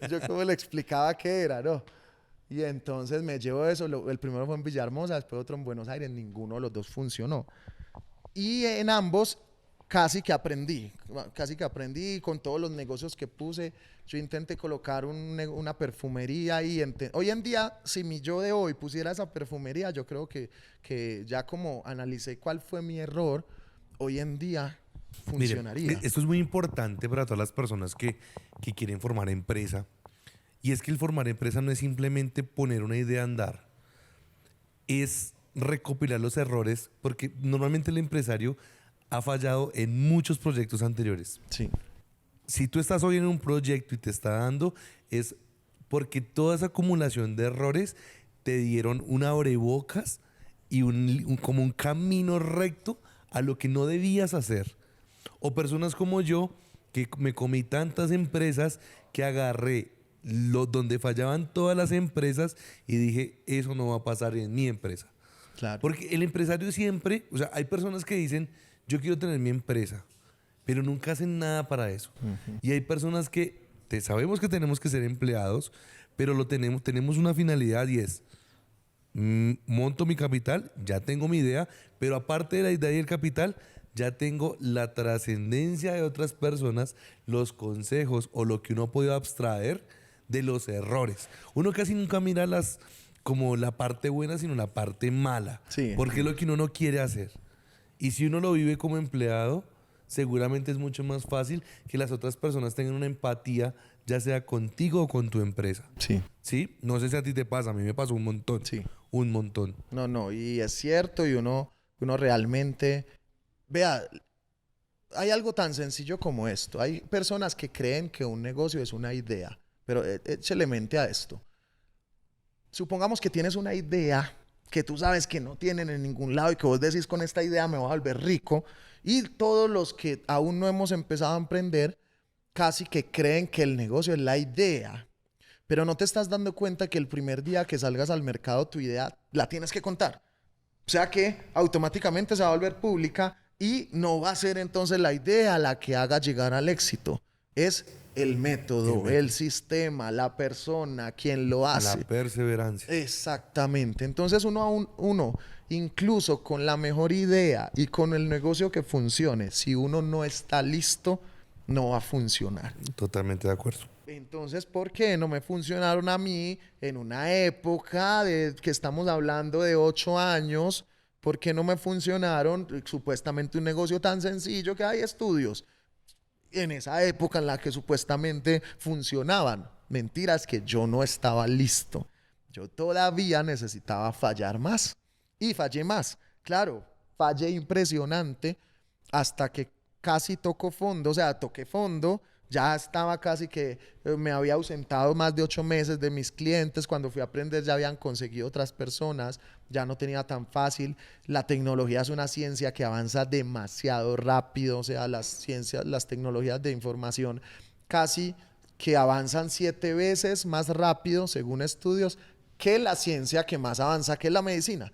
Yo como le explicaba qué era, ¿no? Y entonces me llevo eso. El primero fue en Villahermosa, después otro en Buenos Aires. Ninguno de los 2 funcionó. Y en ambos casi que aprendí con todos los negocios que puse. Yo intenté colocar una perfumería y hoy en día, si mi yo de hoy pusiera esa perfumería, yo creo que ya como analicé cuál fue mi error, hoy en día funcionaría. Mire, esto es muy importante para todas las personas que quieren formar empresa. Y es que el formar empresa no es simplemente poner una idea a andar. Es recopilar los errores, porque normalmente el empresario ha fallado en muchos proyectos anteriores. Sí. Si tú estás hoy en un proyecto y te está dando, es porque toda esa acumulación de errores te dieron un abrebocas y como un camino recto a lo que no debías hacer. O personas como yo, que me comí tantas empresas que agarré donde fallaban todas las empresas y dije, eso no va a pasar en mi empresa. Claro. Porque el empresario siempre, o sea, hay personas que dicen, yo quiero tener mi empresa, pero nunca hacen nada para eso. Y hay personas que sabemos que tenemos que ser empleados, pero tenemos una finalidad y es, monto mi capital, ya tengo mi idea, pero aparte de la idea y el capital, ya tengo la trascendencia de otras personas, los consejos o lo que uno ha podido abstraer de los errores. Uno casi nunca mira como la parte buena, sino la parte mala. Sí. Porque es lo que uno no quiere hacer. Y si uno lo vive como empleado, seguramente es mucho más fácil que las otras personas tengan una empatía, ya sea contigo o con tu empresa. Sí. ¿Sí? No sé si a ti te pasa, a mí me pasó un montón. Sí. Un montón. No, y es cierto, y uno realmente... Vea, hay algo tan sencillo como esto. Hay personas que creen que un negocio es una idea, pero échale mente a esto. Supongamos que tienes una idea que tú sabes que no tienen en ningún lado y que vos decís, con esta idea me voy a volver rico, y todos los que aún no hemos empezado a emprender casi que creen que el negocio es la idea, pero no te estás dando cuenta que el primer día que salgas al mercado tu idea la tienes que contar. O sea que automáticamente se va a volver pública y no va a ser entonces la idea la que haga llegar al éxito. es el método, el sistema, la persona, quien lo hace. La perseverancia. Exactamente. Entonces uno, incluso con la mejor idea y con el negocio que funcione, si uno no está listo, no va a funcionar. Totalmente de acuerdo. Entonces, ¿por qué no me funcionaron a mí en una época de que estamos hablando de 8 años? ¿Por qué no me funcionaron supuestamente un negocio tan sencillo que hay estudios? En esa época en la que supuestamente funcionaban. Mentiras, que yo no estaba listo. Yo todavía necesitaba fallar más. Y fallé más. Claro, fallé impresionante hasta que casi tocó fondo. O sea, toqué fondo. Ya estaba casi que me había ausentado más de 8 meses de mis clientes. Cuando fui a aprender ya habían conseguido otras personas. Ya no tenía tan fácil. La tecnología es una ciencia que avanza demasiado rápido. O sea, las ciencias, las tecnologías de información casi que avanzan 7 veces más rápido, según estudios, que la ciencia que más avanza, que es la medicina.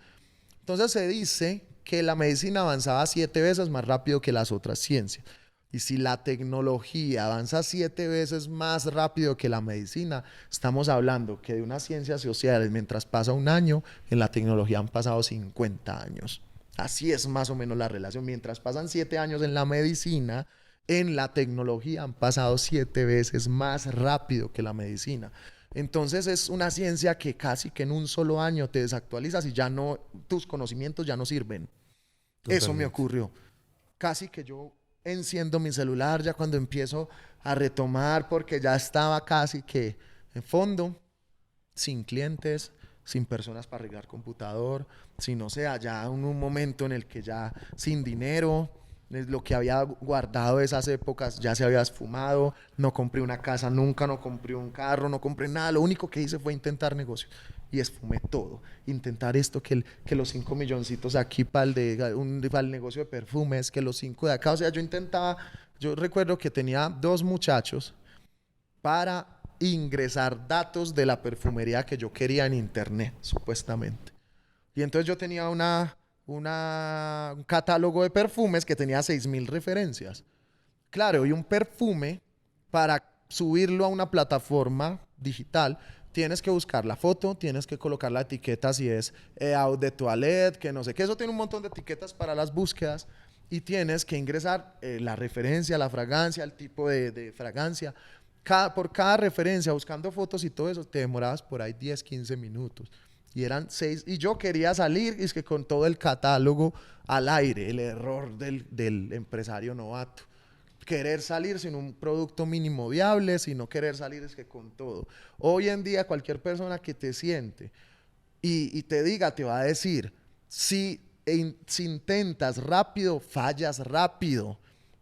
Entonces se dice que la medicina avanzaba 7 veces más rápido que las otras ciencias. Y si la tecnología avanza 7 veces más rápido que la medicina, estamos hablando que de unas ciencias sociales, mientras pasa un año, en la tecnología han pasado 50 años. Así es más o menos la relación. Mientras pasan 7 años en la medicina, en la tecnología han pasado 7 veces más rápido que la medicina. Entonces es una ciencia que casi que en un solo año te desactualizas y ya no, tus conocimientos ya no sirven. Totalmente. Eso me ocurrió. Casi que yo enciendo mi celular ya cuando empiezo a retomar porque ya estaba casi que en fondo, sin clientes, sin personas para arreglar computador, sin, o sea, ya en un momento en el que ya sin dinero, lo que había guardado de esas épocas ya se había esfumado, no compré una casa nunca, no compré un carro, no compré nada, lo único que hice fue intentar negocio y esfumé todo, intentar esto, que los 5 milloncitos aquí para el negocio de perfumes, que los 5 de acá, o sea, yo recuerdo que tenía 2 muchachos para ingresar datos de la perfumería que yo quería en internet, supuestamente. Y entonces yo tenía un catálogo de perfumes que tenía 6.000 referencias. Claro, y un perfume, para subirlo a una plataforma digital, tienes que buscar la foto, tienes que colocar la etiqueta si es eau de toilette, que no sé qué. Eso tiene un montón de etiquetas para las búsquedas y tienes que ingresar la referencia, la fragancia, el tipo de fragancia. Por cada referencia, buscando fotos y todo eso, te demorabas por ahí 10, 15 minutos. Y eran 6, y yo quería salir, y es que con todo el catálogo al aire, el error del empresario novato. Querer salir sin un producto mínimo viable, sino querer salir es que con todo. Hoy en día cualquier persona que te siente y te diga, te va a decir, si intentas rápido, fallas rápido.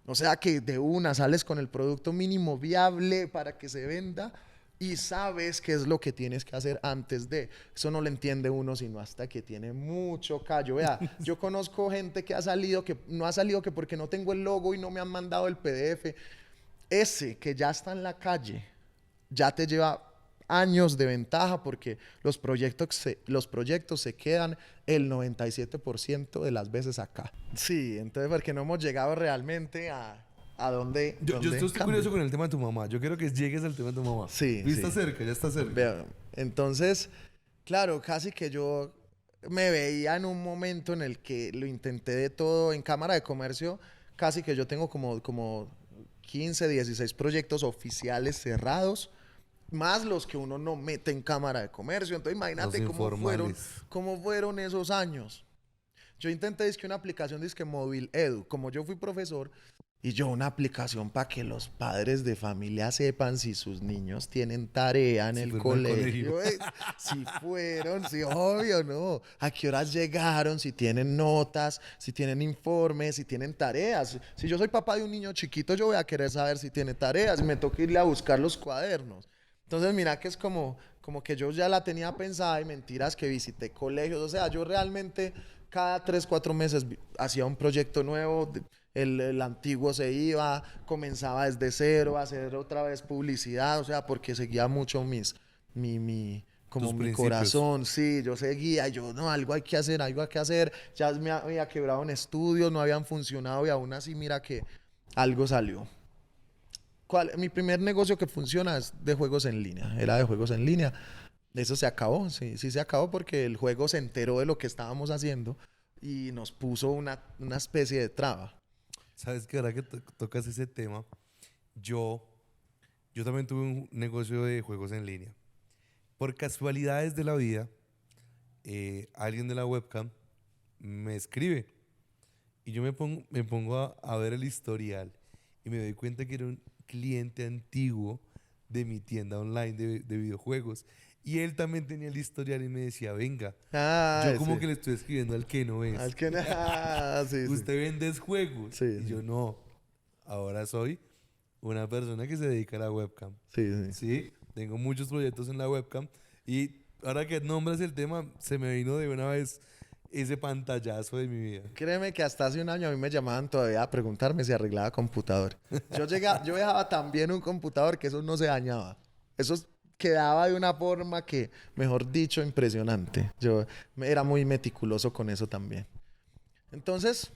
O sea que de una sales con el producto mínimo viable para que se venda y sabes qué es lo que tienes que hacer antes de. Eso no lo entiende uno sino hasta que tiene mucho callo. Vea, yo conozco gente que ha salido, que no ha salido que porque no tengo el logo y no me han mandado el PDF. Ese que ya está en la calle, ya te lleva años de ventaja porque los proyectos se quedan el 97% de las veces acá. Sí, entonces porque no hemos llegado realmente a dónde. Yo estoy curioso con el tema de tu mamá. Yo quiero que llegues al tema de tu mamá. Sí. Y está cerca, ya está cerca. Vea, entonces, claro, casi que yo me veía en un momento en el que lo intenté de todo en Cámara de Comercio. Casi que yo tengo como 15, 16 proyectos oficiales cerrados, más los que uno no mete en Cámara de Comercio. Entonces imagínate cómo fueron esos años. Yo intenté una aplicación Móvil Edu. Como yo fui profesor, y yo una aplicación para que los padres de familia sepan si sus niños tienen tarea en el colegio. Si fueron, si obvio, ¿no? A qué horas llegaron, si tienen notas, si tienen informes, si tienen tareas. Si yo soy papá de un niño chiquito, yo voy a querer saber si tiene tareas. Me toca irle a buscar los cuadernos. Entonces, mira que es como que yo ya la tenía pensada y mentiras que visité colegios. O sea, yo realmente cada 3, 4 meses hacía un proyecto nuevo. El antiguo se iba, comenzaba desde cero a hacer otra vez publicidad. O sea, porque seguía mucho mi corazón. Sí, yo seguía. Yo, no, algo hay que hacer. Ya me había quebrado en estudios, no habían funcionado y aún así mira que algo salió. Mi primer negocio que funciona es de juegos en línea. Era de juegos en línea. Eso se acabó, sí, sí se acabó porque el juego se enteró de lo que estábamos haciendo y nos puso una especie de traba. Sabes que ahora que tocas ese tema, yo, yo también tuve un negocio de juegos en línea. Por casualidades de la vida, alguien de la webcam me escribe y yo me pongo a ver el historial y me doy cuenta que era un cliente antiguo de mi tienda online de videojuegos. Y él también tenía el historial y me decía, venga, Ah, yo como sí. que le estoy escribiendo al que no es. Al que sí, sí. Usted vende juegos. Sí, Y sí. yo no. Ahora soy una persona que se dedica a la webcam. Sí, sí. Sí, tengo muchos proyectos en la webcam. Y ahora que nombras el tema, se me vino de una vez ese pantallazo de mi vida. Créeme que hasta hace un año a mí me llamaban todavía a preguntarme si arreglaba computador. Yo dejaba tan bien un computador que eso no se dañaba. Quedaba de una forma que, mejor dicho, impresionante. Era muy meticuloso con eso también. Entonces,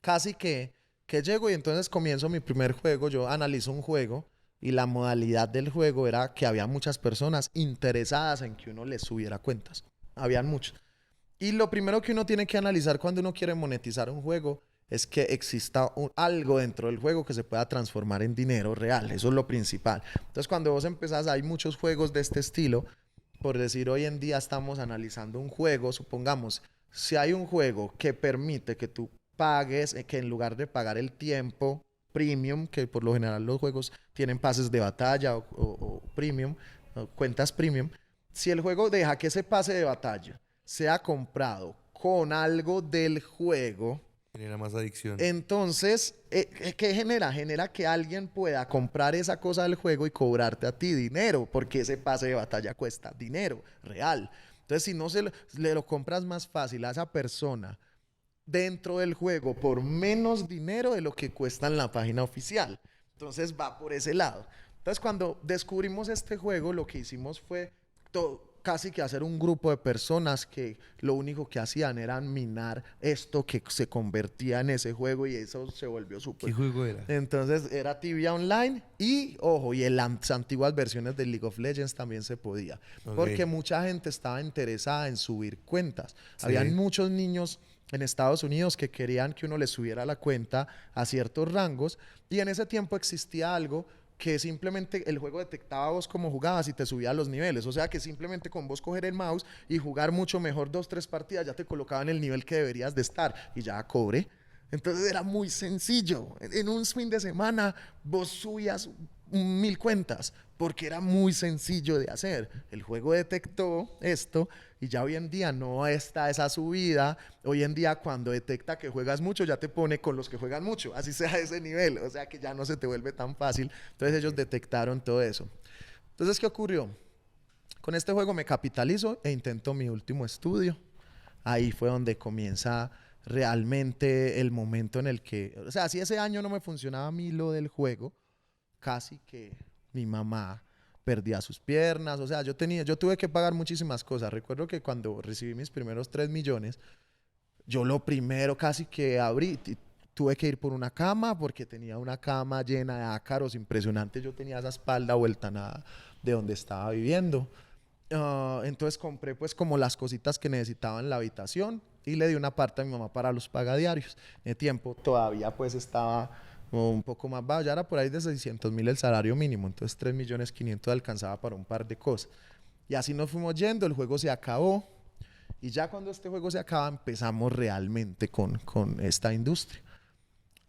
casi que llego y entonces comienzo mi primer juego. Yo analizo un juego y la modalidad del juego era que había muchas personas interesadas en que uno les subiera cuentas. Habían muchos. Y lo primero que uno tiene que analizar cuando uno quiere monetizar un juego es que exista algo dentro del juego que se pueda transformar en dinero real. Eso es lo principal. Entonces, cuando vos empezás, hay muchos juegos de este estilo. Por decir, hoy en día estamos analizando un juego, supongamos, si hay un juego que permite que tú pagues, que en lugar de pagar el tiempo premium, que por lo general los juegos tienen pases de batalla o premium, o cuentas premium, si el juego deja que ese pase de batalla sea comprado con algo del juego, Genera más adicción. entonces, ¿qué genera? Genera que alguien pueda comprar esa cosa del juego y cobrarte a ti dinero, porque ese pase de batalla cuesta dinero real. Entonces, si no le lo compras más fácil a esa persona dentro del juego por menos dinero de lo que cuesta en la página oficial. Entonces va por ese lado. Entonces cuando descubrimos este juego, lo que hicimos fue casi que hacer un grupo de personas que lo único que hacían era minar esto que se convertía en ese juego y eso se volvió súper. ¿Qué juego era? Entonces era Tibia Online y, ojo, y en las antiguas versiones de League of Legends también se podía. Ok. Porque mucha gente estaba interesada en subir cuentas. Sí. Habían muchos niños en Estados Unidos que querían que uno les subiera la cuenta a ciertos rangos y en ese tiempo existía algo que simplemente el juego detectaba vos cómo jugabas y te subía los niveles. O sea que simplemente con vos coger el mouse y jugar mucho mejor 2, 3 partidas ya te colocaba en el nivel que deberías de estar y ya cobré. Entonces era muy sencillo. En un fin de semana vos subías 1000 cuentas porque era muy sencillo de hacer. El juego detectó esto y ya hoy en día no está esa subida. Hoy en día cuando detecta que juegas mucho ya te pone con los que juegan mucho, así sea ese nivel. O sea que ya no se te vuelve tan fácil. Entonces ellos detectaron todo eso. Entonces, ¿qué ocurrió? Con este juego me capitalizo e intento mi último estudio. Ahí fue donde comienza realmente el momento en el que, o sea, si ese año no me funcionaba a mí lo del juego, casi que mi mamá perdía sus piernas, o sea, yo tuve que pagar muchísimas cosas. Recuerdo que cuando recibí mis primeros 3 millones, yo lo primero casi que abrí, tuve que ir por una cama porque tenía una cama llena de ácaros impresionantes. Yo tenía esa espalda vuelta nada de donde estaba viviendo. Entonces compré pues como las cositas que necesitaba en la habitación y le di una parte a mi mamá para los pagadiarios. En ese tiempo todavía pues estaba un poco más bajo, ya era por ahí de 600.000 el salario mínimo, entonces 3.500.000 alcanzaba para un par de cosas. Y así nos fuimos yendo, el juego se acabó y ya cuando este juego se acaba empezamos realmente con esta industria.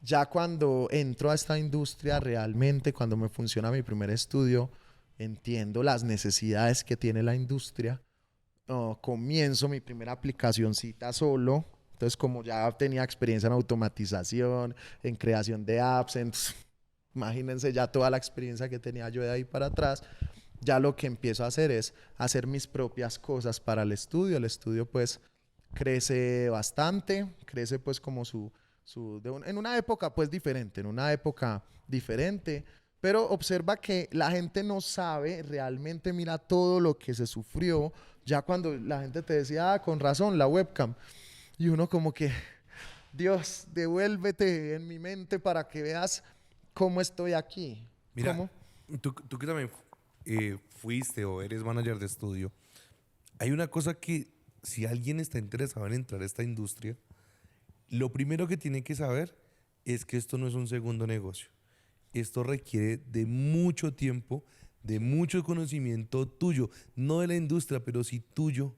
Ya cuando entro a esta industria realmente, cuando me funciona mi primer estudio, entiendo las necesidades que tiene la industria. Comienzo mi primera aplicacioncita solo. Entonces, como ya tenía experiencia en automatización, en creación de apps, imagínense ya toda la experiencia que tenía yo de ahí para atrás, ya lo que empiezo a hacer es hacer mis propias cosas para el estudio. El estudio pues crece bastante, crece pues como en una época pues diferente, pero observa que la gente no sabe realmente, mira todo lo que se sufrió, ya cuando la gente te decía, con razón, la webcam, y uno como que, Dios, devuélvete en mi mente para que veas cómo estoy aquí. Mira, ¿Cómo? tú que también fuiste o eres manager de estudio, hay una cosa que si alguien está interesado en entrar a esta industria, lo primero que tiene que saber es que esto no es un segundo negocio. Esto requiere de mucho tiempo, de mucho conocimiento tuyo, no de la industria, pero sí tuyo,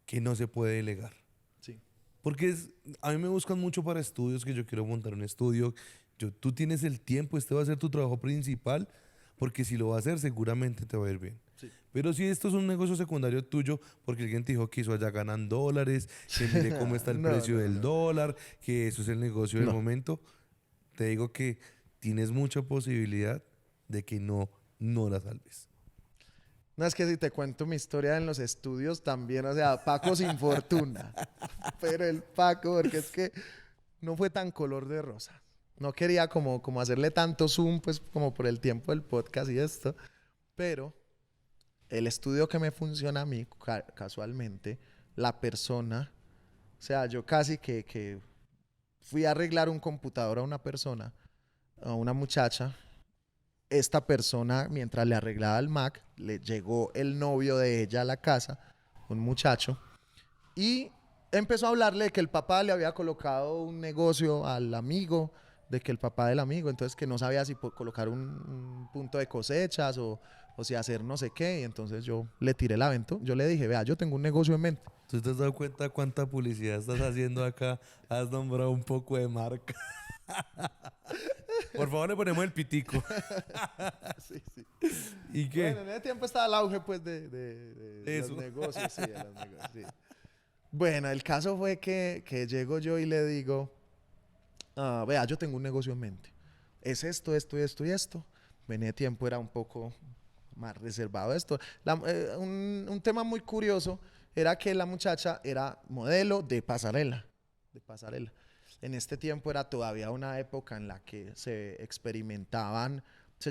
que no se puede delegar. Sí. Porque a mí me buscan mucho para estudios, que yo quiero montar un estudio. Tú tienes el tiempo, este va a ser tu trabajo principal, porque si lo va a hacer, seguramente te va a ir bien. Sí. Pero si esto es un negocio secundario tuyo, porque alguien te dijo que eso allá ganan dólares, que mire cómo está el No, precio no, del no. dólar, que eso es el negocio del No. momento, te digo que tienes mucha posibilidad de que no la salves. No, es que si te cuento mi historia en los estudios también, o sea, Paco sin fortuna. Pero el Paco, porque es que no fue tan color de rosa. No quería como hacerle tanto zoom, pues como por el tiempo del podcast y esto. Pero el estudio que me funciona a mí, casualmente, la persona, o sea, yo casi que fui a arreglar un computador a una persona, a una muchacha. Esta persona, mientras le arreglaba el Mac, le llegó el novio de ella a la casa, un muchacho, y empezó a hablarle de que el papá le había colocado un negocio al amigo, de que el papá del amigo, entonces que no sabía si colocar un punto de cosechas o si hacer no sé qué, y entonces yo le tiré el avento, yo le dije, vea, yo tengo un negocio en mente. ¿Tú te has dado cuenta cuánta publicidad estás haciendo acá? Has nombrado un poco de marca. Por favor, le ponemos el pitico. Sí, sí. ¿Y qué? Bueno, en ese tiempo estaba el auge, pues, de los Eso. negocios, sí, de los negocios, sí. Bueno, el caso fue que llego yo y le digo, vea, yo tengo un negocio en mente. Es esto, esto, esto y esto. En ese tiempo era un poco más reservado esto. Un tema muy curioso era que la muchacha era modelo de pasarela. De pasarela. En este tiempo era todavía una época en la que se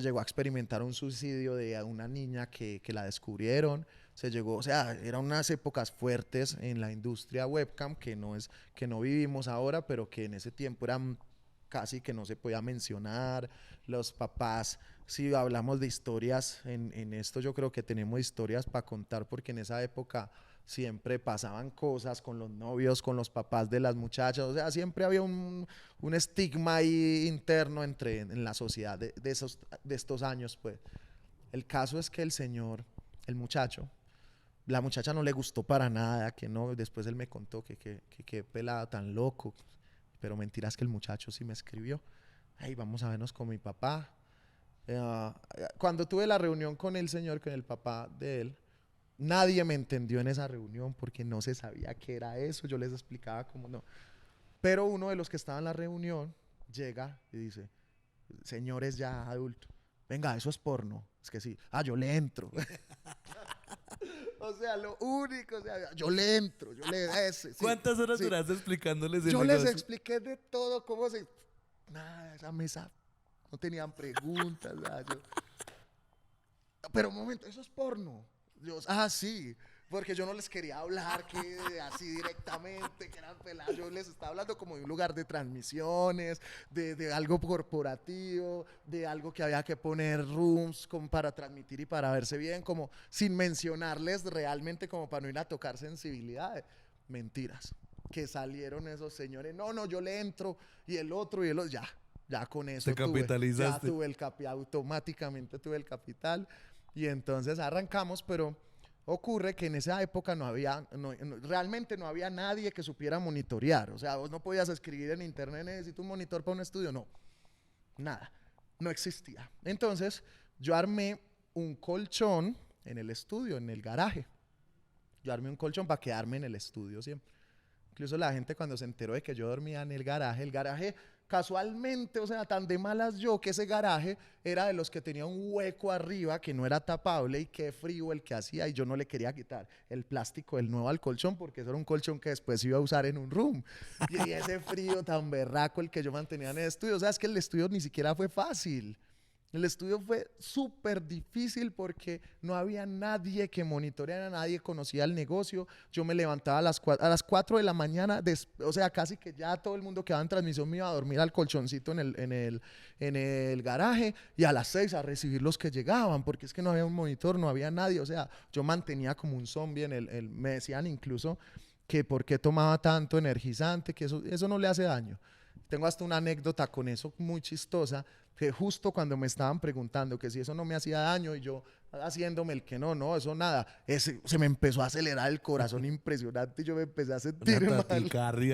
llegó a experimentar un suicidio de una niña que la descubrieron. Se llegó, o sea, eran unas épocas fuertes en la industria webcam que no vivimos ahora, pero que en ese tiempo eran casi que no se podía mencionar. Los papás, si hablamos de historias en esto, yo creo que tenemos historias para contar, porque en esa época siempre pasaban cosas con los novios, con los papás de las muchachas, o sea, siempre había un estigma ahí interno en la sociedad de estos años, pues. El caso es que el muchacho, la muchacha no le gustó para nada, que no, después él me contó que pelada tan loco, pero mentiras que el muchacho sí me escribió, ay, vamos a vernos con mi papá. Cuando tuve la reunión con el señor, con el papá de él, nadie me entendió en esa reunión porque no se sabía qué era eso. Yo les explicaba cómo no. Pero uno de los que estaba en la reunión llega y dice, señores ya adultos, venga, eso es porno. Es que sí. Yo le entro. O sea, lo único, o sea, yo le entro, yo le... Sí, ¿Cuántas horas sí. duraste explicándoles el Yo negocio? les expliqué de todo, cómo se... Nada, esa mesa no tenían preguntas. Nada, pero un momento, eso es porno. Sí, porque yo no les quería hablar que así directamente, que eran pelados. Yo les estaba hablando como de un lugar de transmisiones, de algo corporativo, de algo que había que poner rooms como para transmitir y para verse bien, como sin mencionarles realmente, como para no ir a tocar sensibilidades. Mentiras. Que salieron esos señores, no, yo le entro, y el otro, ya con eso Te capitalizaste. ya tuve el capital, automáticamente tuve el capital, y entonces arrancamos, pero ocurre que en esa época realmente no había nadie que supiera monitorear. O sea, vos no podías escribir en internet, necesito un monitor para un estudio. No, nada, no existía. Entonces yo armé un colchón en el estudio, en el garaje. Yo armé un colchón para quedarme en el estudio siempre. Incluso la gente, cuando se enteró de que yo dormía en el garaje casualmente, o sea, tan de malas yo, que ese garaje era de los que tenía un hueco arriba que no era tapable, y qué frío el que hacía, y yo no le quería quitar el plástico del nuevo al colchón, porque eso era un colchón que después iba a usar en un room. Y ese frío tan berraco el que yo mantenía en el estudio, o sea, es que el estudio ni siquiera fue fácil. El estudio fue súper difícil porque no había nadie que monitoreara, nadie conocía el negocio. Yo me levantaba a las 4 de la mañana, o sea, casi que ya todo el mundo que estaba en transmisión me iba a dormir al colchoncito en el garaje y a las 6 a recibir los que llegaban, porque es que no había un monitor, no había nadie. O sea, yo mantenía como un zombie me decían incluso que por qué tomaba tanto energizante, que eso no le hace daño. Tengo hasta una anécdota con eso muy chistosa, que justo cuando me estaban preguntando que si eso no me hacía daño y yo haciéndome el que no, eso nada, se me empezó a acelerar el corazón impresionante y yo me empecé a sentir mal.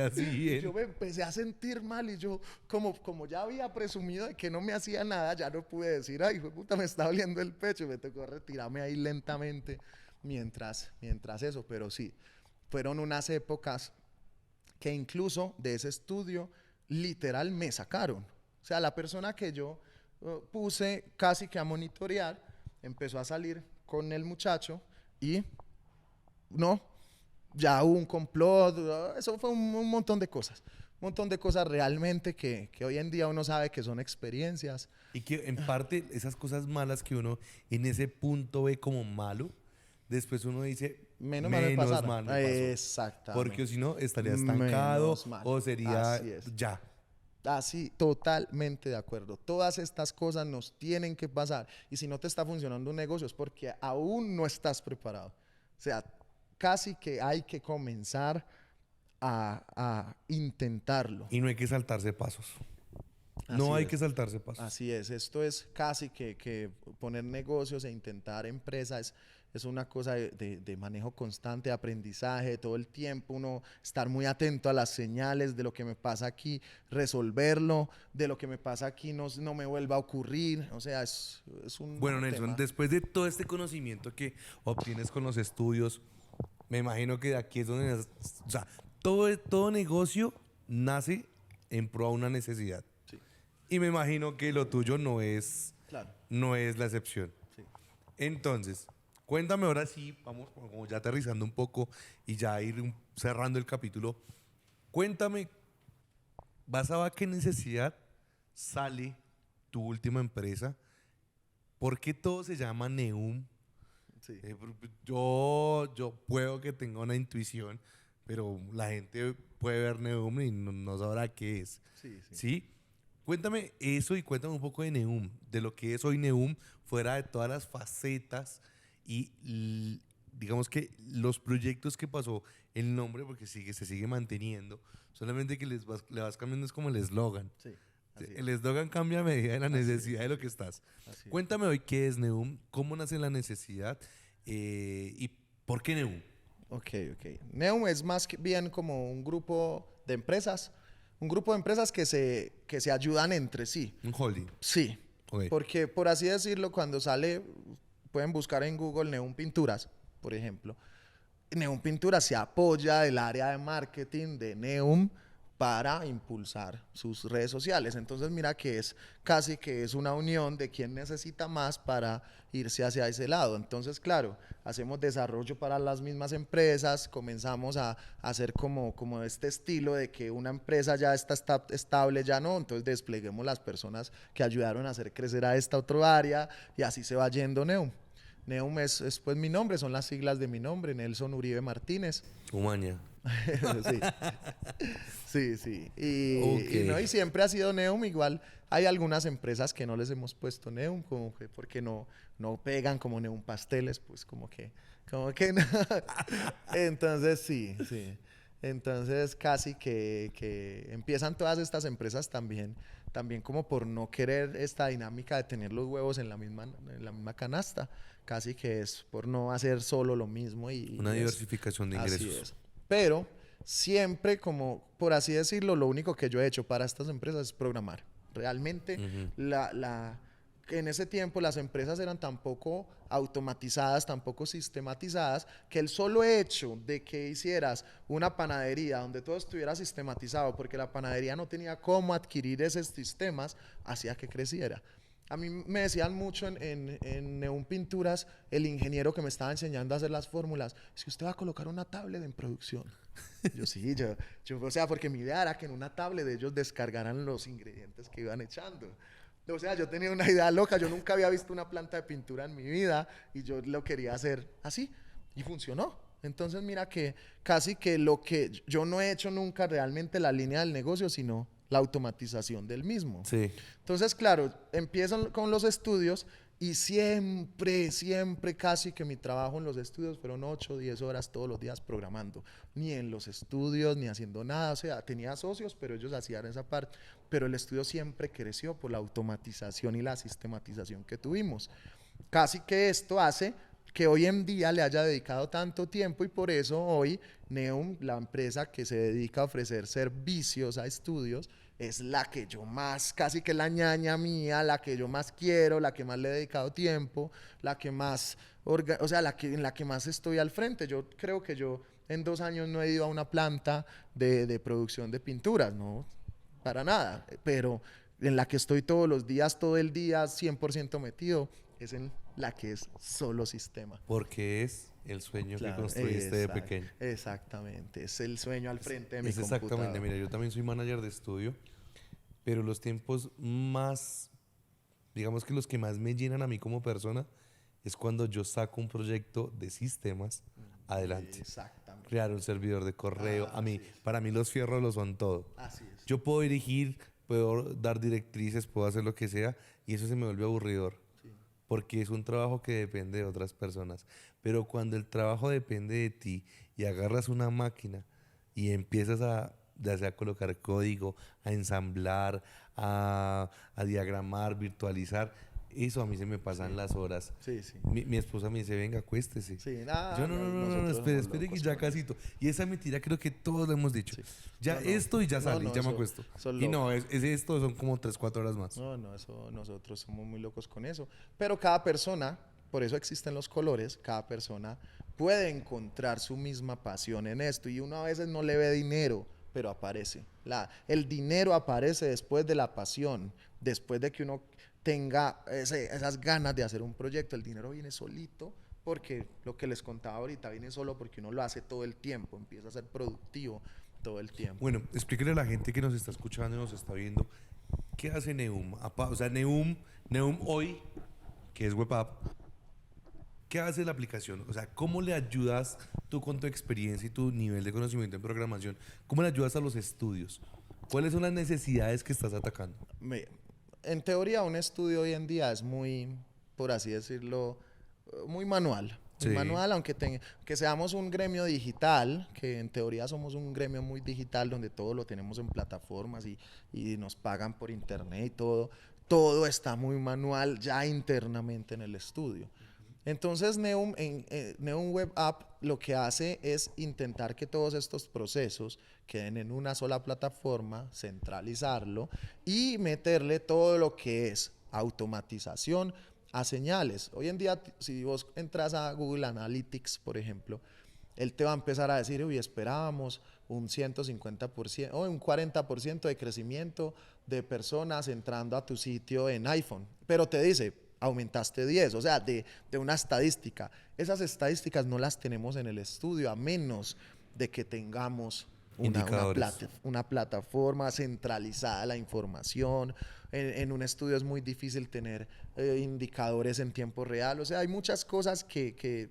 Así, yo me empecé a sentir mal y yo, como ya había presumido de que no me hacía nada, ya no pude decir, ay, puta, me está doliendo el pecho, me tocó retirarme ahí lentamente mientras eso, pero sí, fueron unas épocas que incluso de ese estudio literal me sacaron. O sea, la persona que yo puse casi que a monitorear empezó a salir con el muchacho y no, ya hubo un complot, eso fue un montón de cosas. Un montón de cosas realmente que hoy en día uno sabe que son experiencias. Y que en parte esas cosas malas que uno en ese punto ve como malo, después uno dice, menos mal me pasó. Exactamente. Porque si no, estaría estancado o sería ya. Así, totalmente de acuerdo. Todas estas cosas nos tienen que pasar. Y si no te está funcionando un negocio es porque aún no estás preparado. O sea, casi que hay que comenzar a intentarlo. Y no hay que saltarse pasos. No hay que saltarse pasos. Así es. Esto es casi que poner negocios e intentar empresas es una cosa de manejo constante, de aprendizaje, todo el tiempo uno estar muy atento a las señales de lo que me pasa aquí, resolverlo, de lo que me pasa aquí no me vuelva a ocurrir. O sea, es un Bueno, Nelson, tema. Después de todo este conocimiento que obtienes con los estudios, me imagino que de aquí es donde... O sea, todo negocio nace en pro a una necesidad. Sí. Y me imagino que lo tuyo no es la excepción. Sí. Entonces, cuéntame ahora sí, vamos como ya aterrizando un poco y ya ir cerrando el capítulo. Cuéntame, ¿basado a qué necesidad sale tu última empresa? ¿Por qué todo se llama Neum? Sí. Yo puedo que tenga una intuición, pero la gente puede ver Neum y no sabrá qué es. ¿Sí? Cuéntame eso y cuéntame un poco de Neum, de lo que es hoy Neum, fuera de todas las facetas y digamos que los proyectos que pasó, el nombre, porque se sigue manteniendo, solamente que le vas cambiando es como el eslogan. Sí, el eslogan cambia a medida de la necesidad de lo que estás. Cuéntame hoy qué es Neum, cómo nace la necesidad y por qué Neum. Ok. Neum es más bien como un grupo de empresas. Un grupo de empresas que se ayudan entre sí. Un holding. Sí. Okay. Porque, por así decirlo, cuando sale, pueden buscar en Google Neum Pinturas, por ejemplo. Neum Pinturas se apoya del área de marketing de Neum para impulsar sus redes sociales. Entonces, mira que es casi que es una unión de quien necesita más para irse hacia ese lado. Entonces, claro, hacemos desarrollo para las mismas empresas, comenzamos a hacer como este estilo de que una empresa ya está estable, ya no, entonces despleguemos las personas que ayudaron a hacer crecer a esta otra área y así se va yendo Neum. Neum es pues mi nombre, son las siglas de mi nombre, Nelson Uribe Martínez. Umaña. Sí. Y siempre ha sido Neum. Igual hay algunas empresas que no les hemos puesto Neum, como que porque no pegan como Neum Pasteles, pues como que no. Entonces sí. Entonces casi que empiezan todas estas empresas también como por no querer esta dinámica de tener los huevos en la misma canasta, casi que es por no hacer solo lo mismo una diversificación de ingresos. Así es. Pero siempre, como por así decirlo, lo único que yo he hecho para estas empresas es programar. Realmente en ese tiempo las empresas eran tan poco automatizadas, tan poco sistematizadas, que el solo hecho de que hicieras una panadería donde todo estuviera sistematizado, porque la panadería no tenía cómo adquirir esos sistemas, hacía que creciera. A mí me decían mucho en Neum Pinturas, el ingeniero que me estaba enseñando a hacer las fórmulas, es que usted va a colocar una tablet en producción. Yo sí, o sea, porque mi idea era que en una tablet ellos descargaran los ingredientes que iban echando. O sea, yo tenía una idea loca, yo nunca había visto una planta de pintura en mi vida y yo lo quería hacer así y funcionó. Entonces mira que casi que lo que yo no he hecho nunca realmente la línea del negocio, sino la automatización del mismo. Sí. Entonces, claro, empiezo con los estudios y siempre casi que mi trabajo en los estudios fueron 8 o 10 horas todos los días programando. Ni en los estudios, ni haciendo nada. O sea, tenía socios, pero ellos hacían esa parte. Pero el estudio siempre creció por la automatización y la sistematización que tuvimos. Casi que esto hace que hoy en día le haya dedicado tanto tiempo y por eso hoy Neum, la empresa que se dedica a ofrecer servicios a estudios, es la que yo más, casi que la ñaña mía, la que yo más quiero, la que más le he dedicado tiempo, la que más, o sea, en la que más estoy al frente. Yo creo que yo en 2 años no he ido a una planta de producción de pinturas, no, para nada, pero en la que estoy todos los días, todo el día, 100% metido, es en la que es solo sistema. Porque es el sueño que Claro, construiste de pequeño. exactamente, es el sueño al frente de mi Es computador. exactamente, mira, yo también soy manager de estudio, pero los tiempos más, digamos que los que más me llenan a mí como persona es cuando yo saco un proyecto de sistemas adelante. Exactamente. Crear un servidor de correo, a mí, para mí los fierros lo son todo. Así es. Yo puedo dirigir, puedo dar directrices, puedo hacer lo que sea y eso se me vuelve aburridor. Porque es un trabajo que depende de otras personas. Pero cuando el trabajo depende de ti y agarras una máquina y empiezas a, ya sea a colocar código, a ensamblar, a diagramar, virtualizar, eso a mí se me pasan las horas. Sí, sí. Mi esposa me dice, venga, acuéstese. Sí, nada, Yo no, espere que ya casito. Y esa mentira creo que todos lo hemos dicho. Sí. Ya No, esto y ya no, sale, no, ya me eso- acuesto. eso es Y no, loco. es esto, son como 3, 4 horas más. No, eso nosotros somos muy locos con eso. Pero cada persona, por eso existen los colores, cada persona puede encontrar su misma pasión en esto. Y uno a veces no le ve dinero, pero aparece. El dinero aparece después de la pasión, después de que uno tenga esas ganas de hacer un proyecto. El dinero viene solito, porque lo que les contaba ahorita viene solo porque uno lo hace todo el tiempo, empieza a ser productivo todo el tiempo. Bueno, explíquele a la gente que nos está escuchando y nos está viendo, ¿qué hace Neum? O sea, Neum hoy, que es web app, ¿qué hace la aplicación? O sea, ¿cómo le ayudas tú con tu experiencia y tu nivel de conocimiento en programación? ¿Cómo le ayudas a los estudios? ¿Cuáles son las necesidades que estás atacando? En teoría, un estudio hoy en día es muy, por así decirlo, muy manual. Muy Sí. manual, aunque que seamos un gremio digital, que en teoría somos un gremio muy digital, donde todo lo tenemos en plataformas y nos pagan por internet y todo está muy manual ya internamente en el estudio. Entonces, Neum Web App lo que hace es intentar que todos estos procesos queden en una sola plataforma, centralizarlo y meterle todo lo que es automatización a señales. Hoy en día, si vos entras a Google Analytics, por ejemplo, él te va a empezar a decir, uy, esperábamos un 150% o un 40% de crecimiento de personas entrando a tu sitio en iPhone. Pero te dice, aumentaste 10, o sea, de una estadística. Esas estadísticas no las tenemos en el estudio, a menos de que tengamos una plataforma centralizada la información. En un estudio es muy difícil tener indicadores en tiempo real. O sea, hay muchas cosas que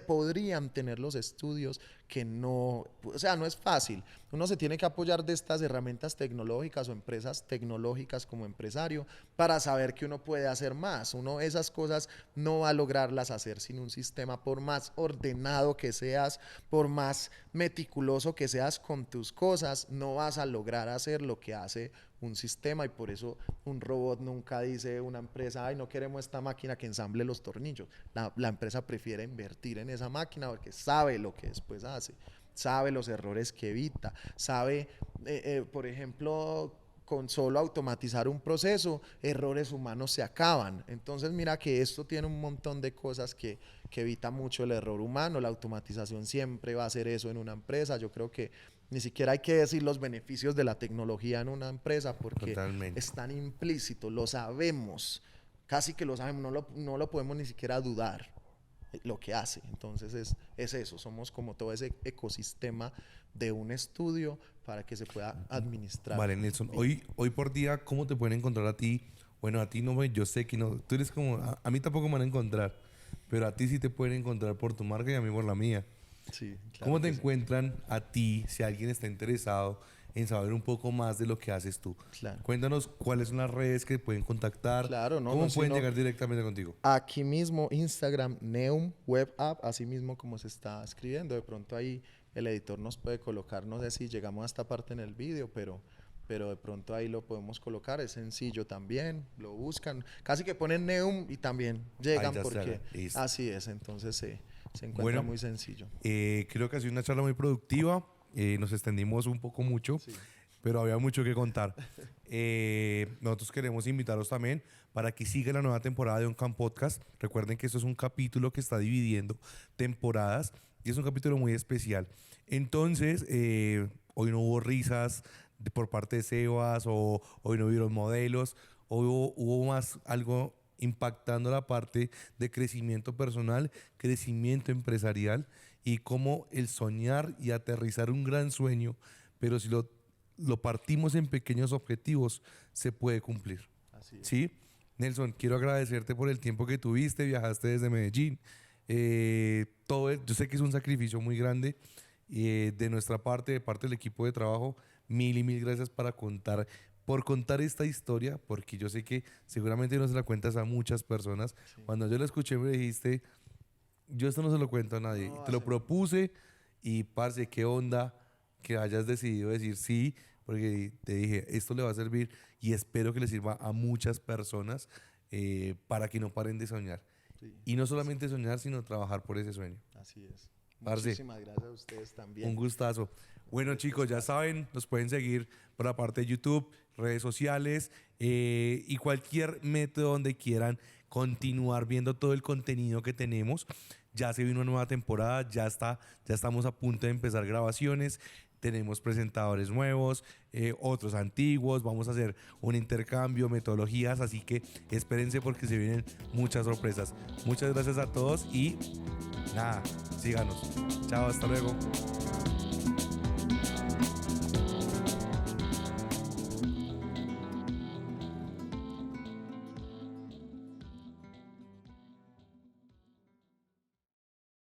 podrían tener los estudios que no, o sea, no es fácil. Uno se tiene que apoyar de estas herramientas tecnológicas o empresas tecnológicas como empresario para saber que uno puede hacer más. Uno esas cosas no va a lograrlas hacer sin un sistema, por más ordenado que seas, por más meticuloso que seas con tus cosas, no vas a lograr hacer lo que hace un sistema. Y por eso un robot nunca dice una empresa, ay, no queremos esta máquina que ensamble los tornillos. La empresa prefiere invertir en esa máquina porque sabe lo que después hace, sabe los errores que evita, sabe, por ejemplo, con solo automatizar un proceso, errores humanos se acaban. Entonces mira que esto tiene un montón de cosas que evita mucho el error humano. La automatización siempre va a hacer eso en una empresa. Yo creo que ni siquiera hay que decir los beneficios de la tecnología en una empresa porque Totalmente. están implícitos, lo sabemos, casi que lo sabemos, no lo podemos ni siquiera dudar lo que hace. Entonces es eso, somos como todo ese ecosistema de un estudio para que se pueda administrar. Vale, Nelson, hoy por día, ¿cómo te pueden encontrar a ti Bueno, a ti no, yo sé que no. Tú eres como, a mí tampoco me van a encontrar, pero a ti sí te pueden encontrar por tu marca y a mí por la mía. Sí, claro. ¿Cómo te que sí. encuentran a ti si alguien está interesado en saber un poco más de lo que haces tú? Claro. Cuéntanos cuáles son las redes que pueden contactar, Claro, no, cómo no, pueden sino llegar directamente contigo. aquí mismo, Instagram, Neum Web App, así mismo como se está escribiendo. De pronto ahí el editor nos puede colocar, no sé si llegamos a esta parte en el vídeo, pero de pronto ahí lo podemos colocar. Es sencillo también, lo buscan. Casi que ponen Neum y también llegan ya porque sale, listo. así es. Entonces se encuentra Bueno, muy sencillo. Creo que ha sido una charla muy productiva. Nos extendimos un poco mucho, Sí. pero había mucho que contar. Nosotros queremos invitarlos también para que sigan la nueva temporada de OnCam Podcast. Recuerden que esto es un capítulo que está dividiendo temporadas y es un capítulo muy especial. Entonces, hoy no hubo risas por parte de Sebas o hoy no hubieron modelos. Hoy hubo más algo impactando la parte de crecimiento personal, crecimiento empresarial y cómo el soñar y aterrizar un gran sueño, pero si lo partimos en pequeños objetivos, se puede cumplir. Así es. ¿Sí? Nelson, quiero agradecerte por el tiempo que tuviste, viajaste desde Medellín. Yo sé que es un sacrificio muy grande de nuestra parte, de parte del equipo de trabajo. Mil y mil gracias por contar esta historia, porque yo sé que seguramente no se la cuentas a muchas personas. Sí. Cuando yo la escuché me dijiste, yo esto no se lo cuento a nadie. No, Te lo así- propuse y, parce, qué onda que hayas decidido decir sí, porque te dije, esto le va a servir y espero que le sirva a muchas personas para que no paren de soñar. Sí, Y no solamente soñar, sino trabajar por ese sueño. así es. Parce, Muchísimas gracias a ustedes también. un gustazo. Bueno, chicos, ya saben, nos pueden seguir por la parte de YouTube, redes sociales y cualquier método donde quieran continuar viendo todo el contenido que tenemos. Ya se vino una nueva temporada, ya estamos a punto de empezar grabaciones. Tenemos presentadores nuevos, otros antiguos. Vamos a hacer un intercambio, metodologías, así que espérense porque se vienen muchas sorpresas. Muchas gracias a todos y nada, síganos. Chao, hasta luego.